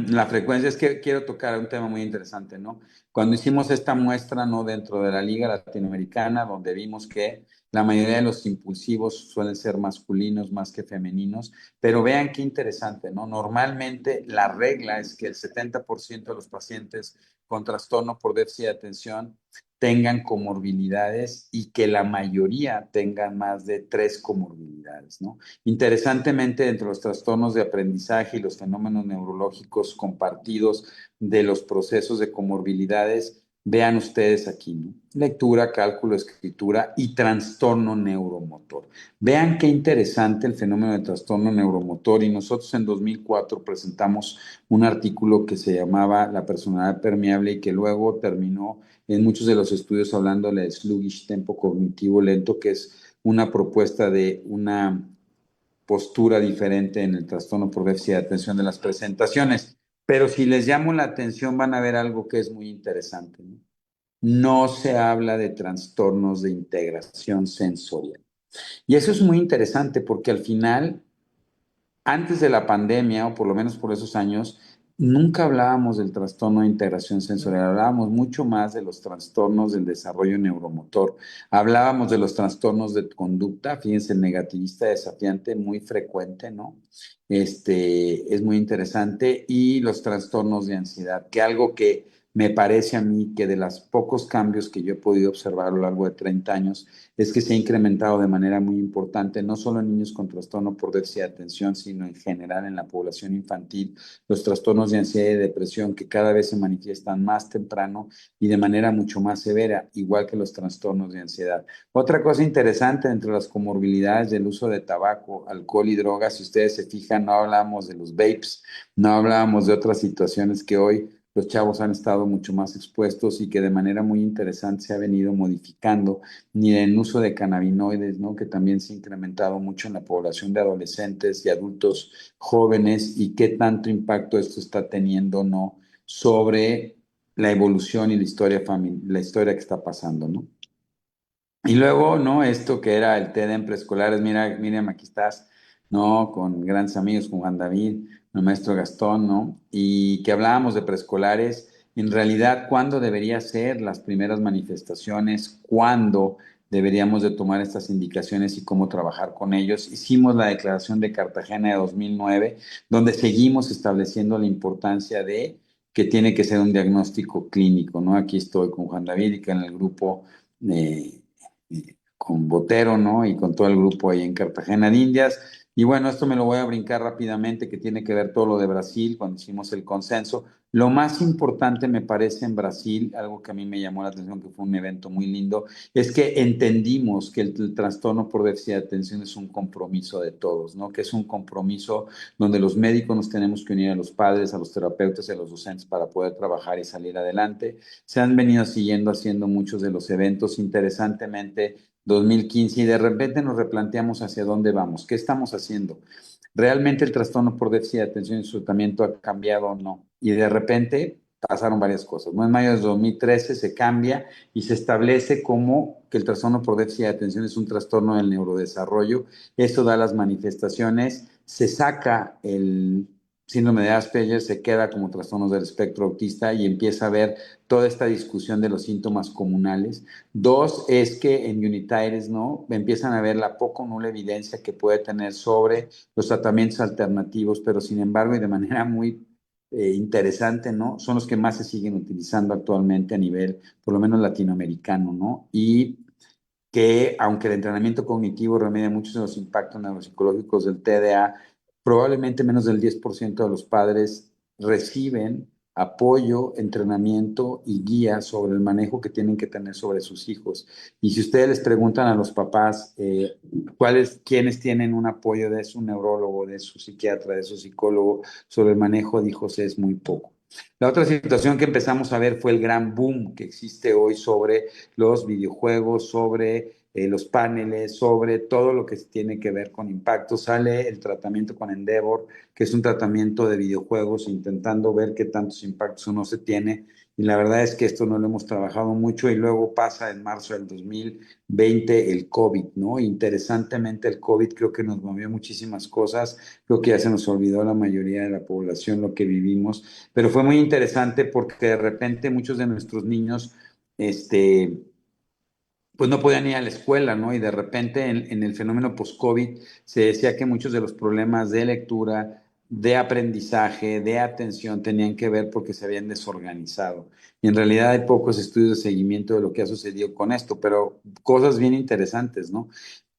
la frecuencia es que quiero tocar un tema muy interesante, ¿no? Cuando hicimos esta muestra, ¿no? Dentro de la Liga Latinoamericana, donde vimos que la mayoría de los impulsivos suelen ser masculinos más que femeninos, pero vean qué interesante, ¿no? Normalmente la regla es que el 70% de los pacientes con trastorno por déficit de atención tengan comorbilidades y que la mayoría tengan más de 3 comorbilidades, ¿no? Interesantemente, entre los trastornos de aprendizaje y los fenómenos neurológicos compartidos de los procesos de comorbilidades, vean ustedes aquí, ¿no? Lectura, cálculo, escritura y trastorno neuromotor. Vean qué interesante el fenómeno de trastorno neuromotor y nosotros en 2004 presentamos un artículo que se llamaba La personalidad permeable y que luego terminó en muchos de los estudios hablando del sluggish tempo cognitivo lento, que es una propuesta de una postura diferente en el trastorno por déficit de atención de las presentaciones. Pero si les llamo la atención van a ver algo que es muy interesante, ¿no? No se habla de trastornos de integración sensorial. Y eso es muy interesante porque al final antes de la pandemia, o por lo menos por esos años, nunca hablábamos del trastorno de integración sensorial, hablábamos mucho más de los trastornos del desarrollo neuromotor, hablábamos de los trastornos de conducta, fíjense, el negativista desafiante, muy frecuente, ¿no? Es muy interesante, y los trastornos de ansiedad, que algo que me parece a mí que de los pocos cambios que yo he podido observar a lo largo de 30 años, es que se ha incrementado de manera muy importante, no solo en niños con trastorno por déficit de atención, sino en general en la población infantil, los trastornos de ansiedad y depresión que cada vez se manifiestan más temprano y de manera mucho más severa, igual que los trastornos de ansiedad. Otra cosa interesante entre las comorbilidades del uso de tabaco, alcohol y drogas, si ustedes se fijan, no hablamos de los vapes, no hablábamos de otras situaciones que hoy los chavos han estado mucho más expuestos y que de manera muy interesante se ha venido modificando, ni el uso de cannabinoides, ¿no? Que también se ha incrementado mucho en la población de adolescentes y adultos jóvenes, y qué tanto impacto esto está teniendo, ¿no? Sobre la evolución y la historia que está pasando, ¿no? Y luego, ¿no? Esto que era el TED en preescolares, mira, Miriam, aquí estás, ¿no? Con grandes amigos, con Juan David, el maestro Gastón, ¿no? Y que hablábamos de preescolares, en realidad, ¿cuándo debería ser las primeras manifestaciones? ¿Cuándo deberíamos de tomar estas indicaciones y cómo trabajar con ellos? Hicimos la Declaración de Cartagena de 2009, donde seguimos estableciendo la importancia de que tiene que ser un diagnóstico clínico, ¿no? Aquí estoy con Juan David y que en el grupo... Eh, con Botero, ¿no? Y con todo el grupo ahí en Cartagena de Indias. Y bueno, esto me lo voy a brincar rápidamente, que tiene que ver todo lo de Brasil, cuando hicimos el consenso. Lo más importante me parece en Brasil, algo que a mí me llamó la atención, que fue un evento muy lindo, es que entendimos que el trastorno por déficit de atención es un compromiso de todos, ¿no? Que es un compromiso donde los médicos nos tenemos que unir a los padres, a los terapeutas y a los docentes para poder trabajar y salir adelante. Se han venido siguiendo haciendo muchos de los eventos. Interesantemente, 2015, y de repente nos replanteamos hacia dónde vamos, qué estamos haciendo. ¿Realmente el trastorno por déficit de atención y su tratamiento ha cambiado o no? Y de repente pasaron varias cosas, ¿no? En mayo de 2013 se cambia y se establece como que el trastorno por déficit de atención es un trastorno del neurodesarrollo. Esto da las manifestaciones, se saca síndrome de Asperger se queda como trastornos del espectro autista y empieza a ver toda esta discusión de los síntomas comunales. Dos, es que en Unitarios, ¿no? Empiezan a ver la poco o nula evidencia que puede tener sobre los tratamientos alternativos, pero sin embargo, y de manera muy interesante, ¿no? Son los que más se siguen utilizando actualmente a nivel, por lo menos latinoamericano, ¿no? Y que aunque el entrenamiento cognitivo remedia muchos de los impactos neuropsicológicos del TDA, probablemente menos del 10% de los padres reciben apoyo, entrenamiento y guía sobre el manejo que tienen que tener sobre sus hijos. Y si ustedes les preguntan a los papás quiénes tienen un apoyo de su neurólogo, de su psiquiatra, de su psicólogo sobre el manejo de hijos, es muy poco. La otra situación que empezamos a ver fue el gran boom que existe hoy sobre los videojuegos, sobre los paneles, sobre todo lo que tiene que ver con impacto. Sale el tratamiento con Endeavor, que es un tratamiento de videojuegos, intentando ver qué tantos impactos uno se tiene. Y la verdad es que esto no lo hemos trabajado mucho y luego pasa en marzo del 2020 el COVID, ¿no? Interesantemente el COVID creo que nos movió muchísimas cosas, creo que ya se nos olvidó a la mayoría de la población lo que vivimos, pero fue muy interesante porque de repente muchos de nuestros niños, pues no podían ir a la escuela, ¿no? Y de repente en el fenómeno post-COVID se decía que muchos de los problemas de lectura, de aprendizaje, de atención tenían que ver porque se habían desorganizado. Y en realidad hay pocos estudios de seguimiento de lo que ha sucedido con esto, pero cosas bien interesantes, ¿no?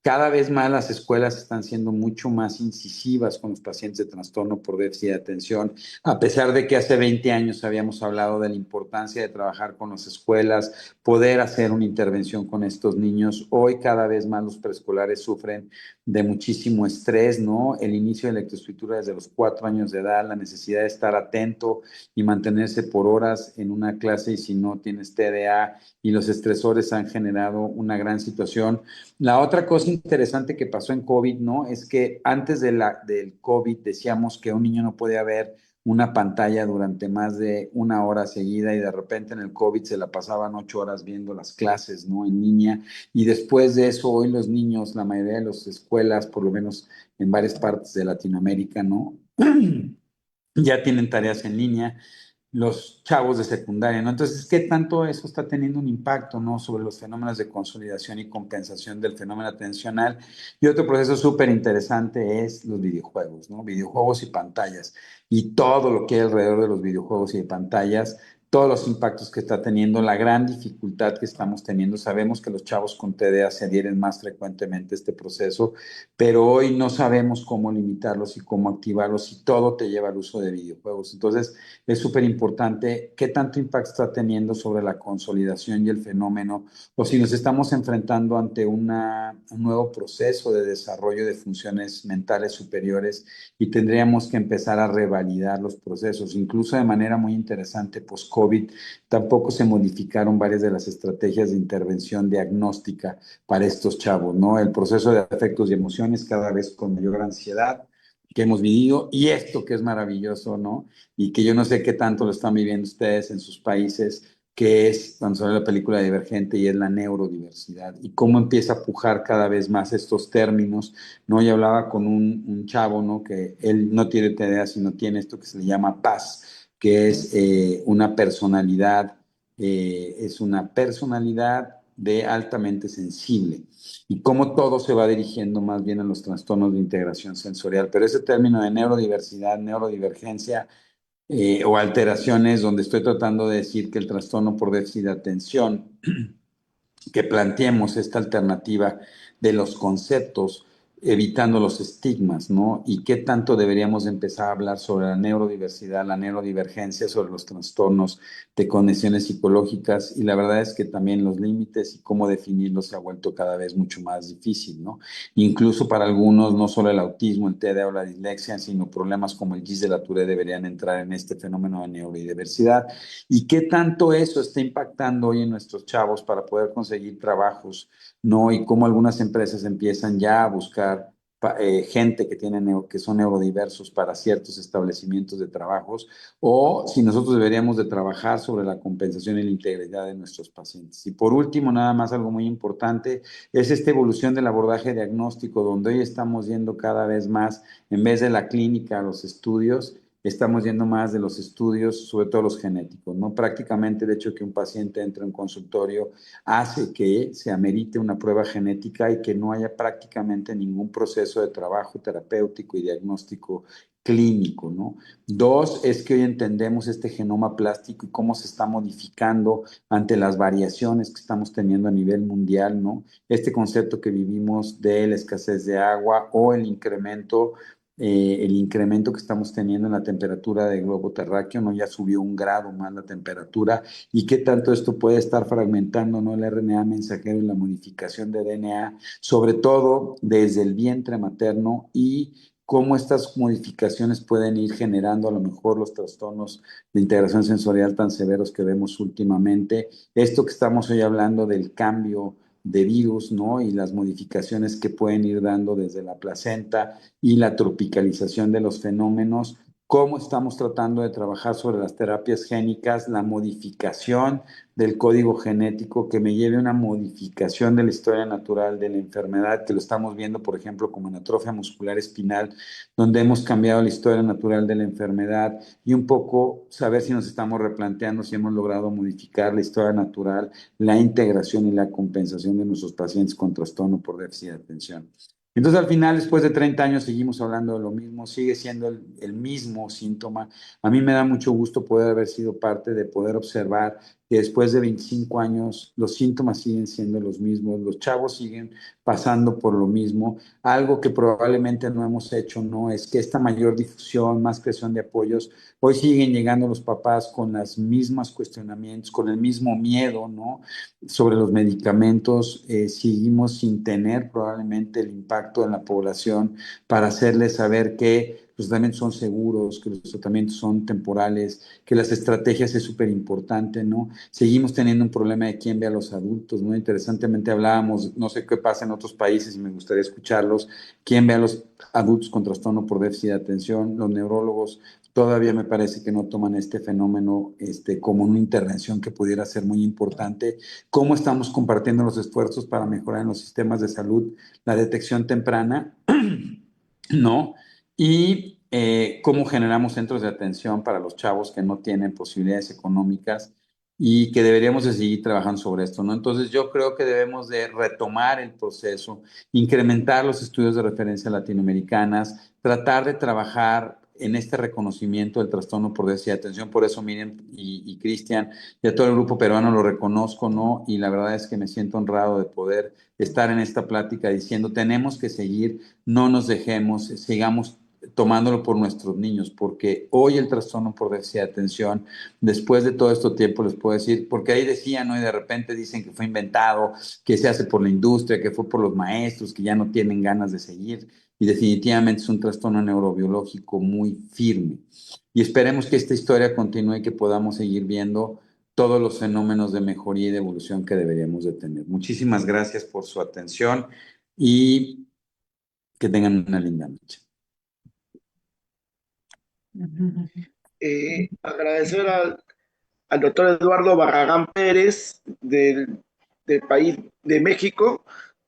Cada vez más las escuelas están siendo mucho más incisivas con los pacientes de trastorno por déficit de atención, a pesar de que hace 20 años habíamos hablado de la importancia de trabajar con las escuelas, poder hacer una intervención con estos niños. Hoy cada vez más los preescolares sufren de muchísimo estrés, ¿no? El inicio de la lectoescritura desde los 4 años de edad, la necesidad de estar atento y mantenerse por horas en una clase y si no tienes TDA y los estresores han generado una gran situación. La otra cosa interesante que pasó en COVID, ¿no? Es que antes del COVID decíamos que un niño no podía ver una pantalla durante más de una hora seguida y de repente en el COVID se la pasaban 8 horas viendo las clases, ¿no? En línea. Y después de eso, hoy los niños, la mayoría de las escuelas, por lo menos en varias partes de Latinoamérica, ¿no? Ya tienen tareas en línea, los chavos de secundaria, ¿no? Entonces, ¿qué tanto eso está teniendo un impacto, ¿no? Sobre los fenómenos de consolidación y compensación del fenómeno atencional? Y otro proceso súper interesante es los videojuegos, ¿no? Videojuegos y pantallas. Y todo lo que hay alrededor de los videojuegos y de pantallas, todos los impactos que está teniendo, la gran dificultad que estamos teniendo. Sabemos que los chavos con TDA se adhieren más frecuentemente a este proceso, pero hoy no sabemos cómo limitarlos y cómo activarlos y todo te lleva al uso de videojuegos. Entonces, es súper importante qué tanto impacto está teniendo sobre la consolidación y el fenómeno, o si nos estamos enfrentando ante un nuevo proceso de desarrollo de funciones mentales superiores y tendríamos que empezar a revalidar los procesos. Incluso de manera muy interesante, post-COVID, tampoco se modificaron varias de las estrategias de intervención diagnóstica para estos chavos, ¿no? El proceso de afectos y emociones cada vez con mayor ansiedad que hemos vivido y esto que es maravilloso, ¿no? Y que yo no sé qué tanto lo están viviendo ustedes en sus países, que es cuando sale la película Divergente y es la neurodiversidad y cómo empieza a pujar cada vez más estos términos, ¿no? Y hablaba con un chavo, ¿no? Que él no tiene TDA, sino tiene esto que se le llama paz, que es es una personalidad de altamente sensible y cómo todo se va dirigiendo más bien a los trastornos de integración sensorial. Pero ese término de neurodiversidad, neurodivergencia, o alteraciones donde estoy tratando de decir que el trastorno por déficit de atención, que planteemos esta alternativa de los conceptos, evitando los estigmas, ¿no? Y qué tanto deberíamos empezar a hablar sobre la neurodiversidad, la neurodivergencia, sobre los trastornos de condiciones psicológicas. Y la verdad es que también los límites y cómo definirlos se ha vuelto cada vez mucho más difícil, ¿no? Incluso para algunos, no solo el autismo, el TDA o la dislexia, sino problemas como el GIS de la Tourette deberían entrar en este fenómeno de neurodiversidad. ¿Y qué tanto eso está impactando hoy en nuestros chavos para poder conseguir trabajos, ¿no? Y cómo algunas empresas empiezan ya a buscar gente que son neurodiversos para ciertos establecimientos de trabajos, o si nosotros deberíamos de trabajar sobre la compensación y la integridad de nuestros pacientes. Y por último, nada más algo muy importante, es esta evolución del abordaje diagnóstico, donde hoy estamos yendo cada vez más, en vez de la clínica, a los estudios, estamos yendo más de los estudios, sobre todo los genéticos, ¿no? Prácticamente el hecho de que un paciente entre en consultorio hace que se amerite una prueba genética y que no haya prácticamente ningún proceso de trabajo terapéutico y diagnóstico clínico, ¿no? Dos, es que hoy entendemos este genoma plástico y cómo se está modificando ante las variaciones que estamos teniendo a nivel mundial, ¿no? Este concepto que vivimos de la escasez de agua o el incremento que estamos teniendo en la temperatura del globo terráqueo, ¿no? Ya subió 1 grado más la temperatura y qué tanto esto puede estar fragmentando, ¿no? El RNA mensajero y la modificación de DNA, sobre todo desde el vientre materno y cómo estas modificaciones pueden ir generando a lo mejor los trastornos de integración sensorial tan severos que vemos últimamente. Esto que estamos hoy hablando del cambio de virus, ¿no? Y las modificaciones que pueden ir dando desde la placenta y la tropicalización de los fenómenos, cómo estamos tratando de trabajar sobre las terapias génicas, la modificación del código genético que me lleve a una modificación de la historia natural de la enfermedad, que lo estamos viendo, por ejemplo, como en atrofia muscular espinal, donde hemos cambiado la historia natural de la enfermedad y un poco saber si nos estamos replanteando, si hemos logrado modificar la historia natural, la integración y la compensación de nuestros pacientes con trastorno por déficit de atención. Entonces, al final, después de 30 años, seguimos hablando de lo mismo, sigue siendo el mismo síntoma. A mí me da mucho gusto poder haber sido parte de poder observar que después de 25 años los síntomas siguen siendo los mismos, los chavos siguen pasando por lo mismo. Algo que probablemente no hemos hecho, ¿no? Es que esta mayor difusión, más creación de apoyos, hoy siguen llegando los papás con las mismas cuestionamientos, con el mismo miedo, ¿no? Sobre los medicamentos, seguimos sin tener probablemente el impacto en la población para hacerles saber que los tratamientos son seguros, que los tratamientos son temporales, que las estrategias es súper importante, ¿no? Seguimos teniendo un problema de quién ve a los adultos, ¿no? Interesantemente hablábamos, no sé qué pasa en otros países y me gustaría escucharlos, quién ve a los adultos con trastorno por déficit de atención, los neurólogos todavía me parece que no toman este fenómeno como una intervención que pudiera ser muy importante. ¿Cómo estamos compartiendo los esfuerzos para mejorar en los sistemas de salud la detección temprana? ¿No? Y cómo generamos centros de atención para los chavos que no tienen posibilidades económicas y que deberíamos de seguir trabajando sobre esto, ¿no? Entonces yo creo que debemos de retomar el proceso, incrementar los estudios de referencia latinoamericanas, tratar de trabajar en este reconocimiento del trastorno por déficit de atención. Por eso Miriam y Cristian y a todo el grupo peruano lo reconozco, ¿no? Y la verdad es que me siento honrado de poder estar en esta plática diciendo, tenemos que seguir, no nos dejemos, sigamos tomándolo por nuestros niños, porque hoy el trastorno por déficit de atención, después de todo este tiempo, les puedo decir, porque ahí decían, ¿no? Y de repente dicen que fue inventado, que se hace por la industria, que fue por los maestros, que ya no tienen ganas de seguir, y definitivamente es un trastorno neurobiológico muy firme. Y esperemos que esta historia continúe y que podamos seguir viendo todos los fenómenos de mejoría y de evolución que deberíamos de tener. Muchísimas gracias por su atención y que tengan una linda noche. Agradecer al doctor Eduardo Barragán Pérez del país de México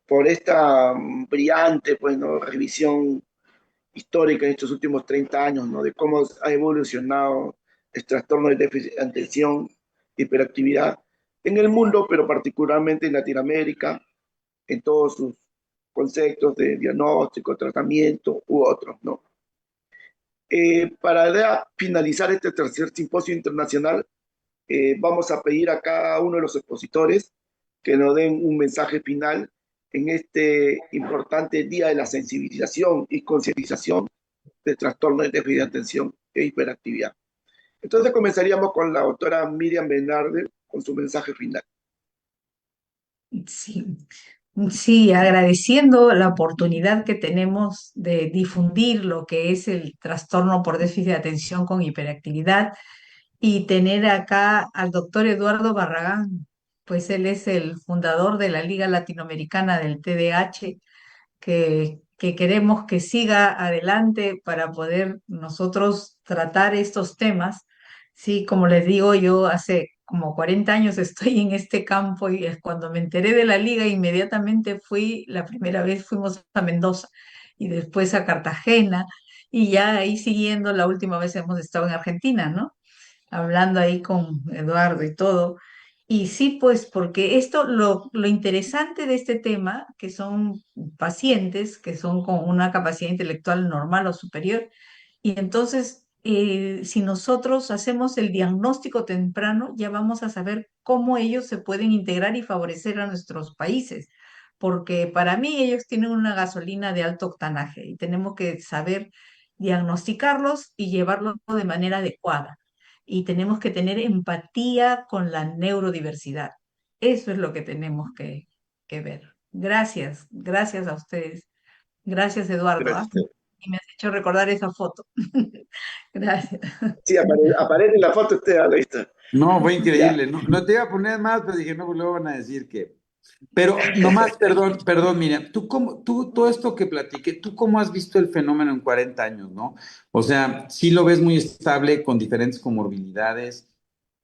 por esta brillante, pues, ¿no? Revisión histórica en estos últimos 30 años, ¿no? De cómo ha evolucionado el trastorno de déficit de atención, hiperactividad en el mundo, pero particularmente en Latinoamérica, en todos sus conceptos de diagnóstico, tratamiento u otros, ¿no? Para ya finalizar este tercer simposio internacional, vamos a pedir a cada uno de los expositores que nos den un mensaje final en este importante día de la sensibilización y concientización del trastorno de déficit de atención e hiperactividad. Entonces comenzaríamos con la doctora Miriam Bernarde con su mensaje final. Sí, sí, agradeciendo la oportunidad que tenemos de difundir lo que es el trastorno por déficit de atención con hiperactividad y tener acá al doctor Eduardo Barragán, pues él es el fundador de la Liga Latinoamericana del TDAH, que queremos que siga adelante para poder nosotros tratar estos temas. Sí, como les digo, yo hace como 40 años estoy en este campo y es cuando me enteré de la liga, inmediatamente fui, la primera vez fuimos a Mendoza y después a Cartagena Y ya ahí siguiendo, la última vez hemos estado en Argentina, ¿no? Hablando ahí con Eduardo y todo. Y sí, pues porque esto, lo interesante de este tema, que son pacientes que son con una capacidad intelectual normal o superior, y entonces si nosotros hacemos el diagnóstico temprano, ya vamos a saber cómo ellos se pueden integrar y favorecer a nuestros países, porque para mí ellos tienen una gasolina de alto octanaje y tenemos que saber diagnosticarlos y llevarlos de manera adecuada y tenemos que tener empatía con la neurodiversidad. Eso es lo que tenemos que ver. Gracias, gracias a ustedes. Gracias, Eduardo, ¿ah? Gracias. Y me has hecho recordar esa foto. Gracias. Sí, aparece en la foto usted, ahí está. No, fue Ya. increíble. No, no te iba a poner más, pero dije, no, pues luego van a decir que. Pero nomás, perdón, Miriam, todo esto que platiqué, ¿tú cómo has visto el fenómeno en 40 años, no? O sea, sí lo ves muy estable con diferentes comorbilidades,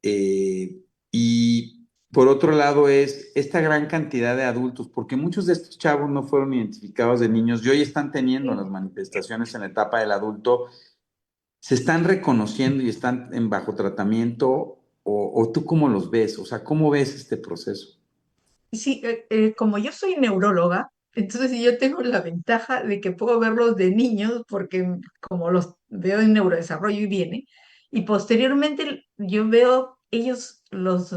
y por otro lado es esta gran cantidad de adultos, porque muchos de estos chavos no fueron identificados de niños y hoy están teniendo las manifestaciones en la etapa del adulto, se están reconociendo y están en bajo tratamiento, o tú cómo los ves, o sea, ¿cómo ves este proceso? Sí, como yo soy neuróloga, entonces yo tengo la ventaja de que puedo verlos de niños porque como los veo en neurodesarrollo y viene, y posteriormente yo veo ellos, los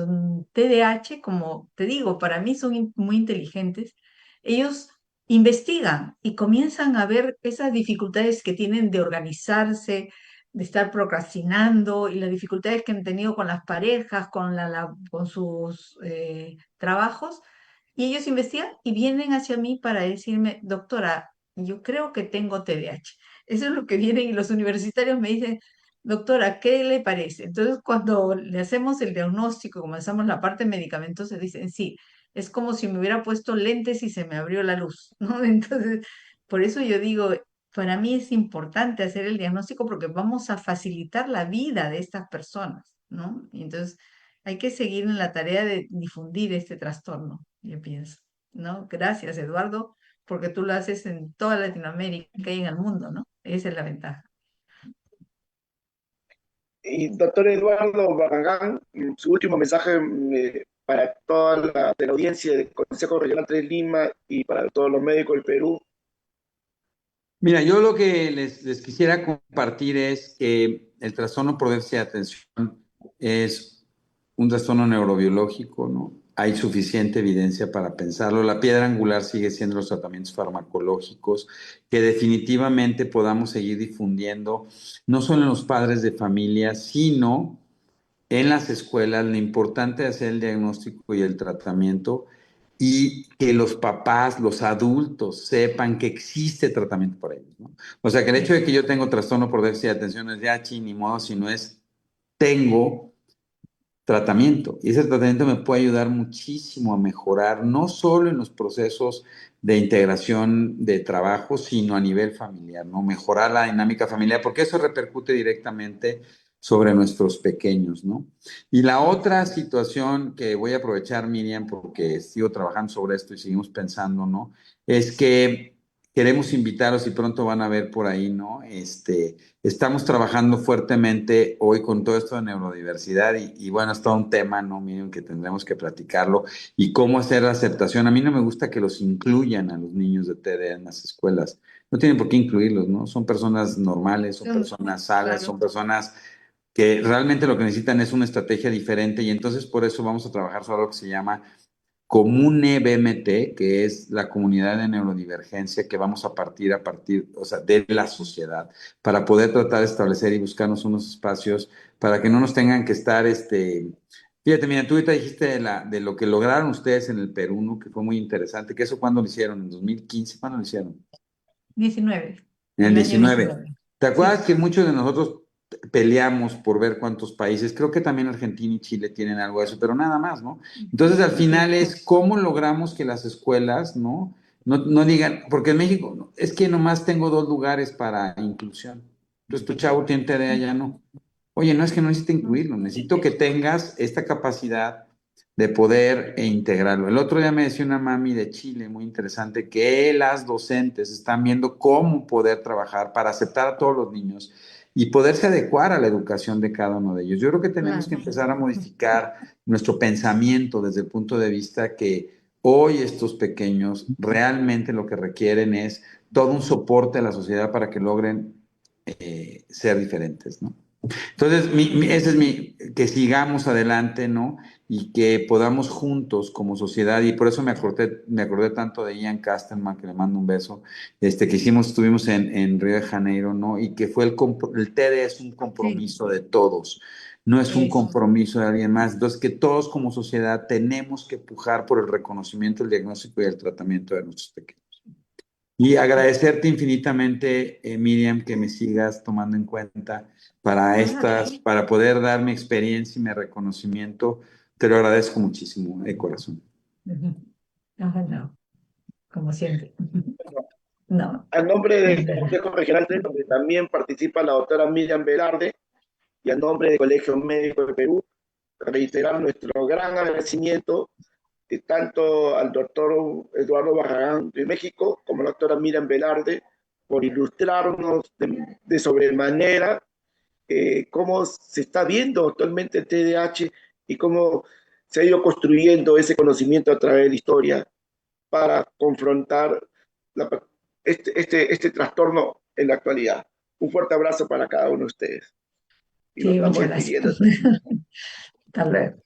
TDAH, como te digo, para mí son muy inteligentes, ellos investigan y comienzan a ver esas dificultades que tienen de organizarse, de estar procrastinando y las dificultades que han tenido con las parejas, con sus trabajos y ellos investigan y vienen hacia mí para decirme, doctora, yo creo que tengo TDAH. Eso es lo que vienen y los universitarios me dicen, doctora, ¿qué le parece? Entonces, cuando le hacemos el diagnóstico, comenzamos la parte medicamentosa, dicen, sí, es como si me hubiera puesto lentes y se me abrió la luz, ¿no? Entonces, por eso yo digo, para mí es importante hacer el diagnóstico porque vamos a facilitar la vida de estas personas, ¿no? Y entonces, hay que seguir en la tarea de difundir este trastorno, yo pienso, ¿no? Gracias, Eduardo, porque tú lo haces en toda Latinoamérica y en el mundo, ¿no? Esa es la ventaja. Y doctor Eduardo Barragán, su último mensaje para toda de la audiencia del Consejo Regional 3 Lima y para todos los médicos del Perú. Mira, yo lo que les quisiera compartir es que el trastorno por déficit de atención es un trastorno neurobiológico, ¿no? Hay suficiente evidencia para pensarlo. La piedra angular sigue siendo los tratamientos farmacológicos, que definitivamente podamos seguir difundiendo, no solo en los padres de familia, sino en las escuelas, lo importante es hacer el diagnóstico y el tratamiento y que los papás, los adultos sepan que existe tratamiento para ellos, ¿no? O sea, que el hecho de que yo tengo trastorno por déficit de atención es de ni modo, sino es tengo tratamiento. Y ese tratamiento me puede ayudar muchísimo a mejorar, no solo en los procesos de integración de trabajo, sino a nivel familiar, ¿no? Mejorar la dinámica familiar, porque eso repercute directamente sobre nuestros pequeños, ¿no? Y la otra situación que voy a aprovechar, Miriam, porque sigo trabajando sobre esto y seguimos pensando, ¿no? Es que queremos invitaros y pronto van a ver por ahí, ¿no? Estamos trabajando fuertemente hoy con todo esto de neurodiversidad y bueno, es todo un tema, ¿no? Miren, que tendremos que platicarlo y cómo hacer la aceptación. A mí no me gusta que los incluyan a los niños de TDA en las escuelas. No tienen por qué incluirlos, ¿no? Son personas normales, son personas sanas, Claro. son personas que realmente lo que necesitan es una estrategia diferente y entonces por eso vamos a trabajar sobre lo que se llama Comune BMT, que es la comunidad de neurodivergencia que vamos a partir, o sea, de la sociedad, para poder tratar de establecer y buscarnos unos espacios para que no nos tengan que estar, fíjate, mira, tú ahorita dijiste de lo que lograron ustedes en el Perú, ¿no? Que fue muy interesante, que eso cuándo lo hicieron, en 2015, ¿cuándo lo hicieron? 19, En el el año 19. 19. ¿Te acuerdas Sí, que muchos de nosotros peleamos por ver cuántos países? Creo que también Argentina y Chile tienen algo de eso, pero nada más, ¿no? Entonces, al sí. final es cómo logramos que las escuelas, ¿no? No digan, porque en México es que nomás tengo 2 lugares para inclusión. Entonces, tu chavo tiene TDA, ya no. Oye, no es que no necesite incluirlo, necesito que tengas esta capacidad de poder integrarlo. El otro día me decía una mami de Chile, muy interesante, que las docentes están viendo cómo poder trabajar para aceptar a todos los niños y poderse adecuar a la educación de cada uno de ellos. Yo creo que tenemos que Claro. empezar a modificar nuestro pensamiento desde el punto de vista que hoy estos pequeños realmente lo que requieren es todo un soporte a la sociedad para que logren ser diferentes, ¿no? Entonces, ese es que sigamos adelante, ¿no? Y que podamos juntos como sociedad, y por eso me acordé tanto de Ian Castellman, que le mando un beso, que estuvimos en Río de Janeiro, ¿no? Y que fue el TED es un Sí, compromiso de todos, no es un eso. compromiso de alguien más. Entonces, que todos como sociedad tenemos que pujar por el reconocimiento, el diagnóstico y el tratamiento de nuestros pequeños. Y agradecerte infinitamente, Miriam, que me sigas tomando en cuenta Claro. para poder dar mi experiencia y mi reconocimiento. Te lo agradezco muchísimo, de corazón. Ujú. Ajá, no, como siempre. No. A nombre del Ujú. Consejo Regional 3, donde también participa la doctora Miriam Velarde, y a nombre del Colegio Médico de Perú, reiterar nuestro gran agradecimiento tanto al doctor Eduardo Barragán de México como a la doctora Miriam Velarde por ilustrarnos de sobremanera cómo se está viendo actualmente el TDAH y cómo se ha ido construyendo ese conocimiento a través de la historia para confrontar la, este trastorno en la actualidad. Un fuerte abrazo para cada uno de ustedes. Y nos Sí, estamos muchas gracias. despidiendo hasta aquí. Hasta luego.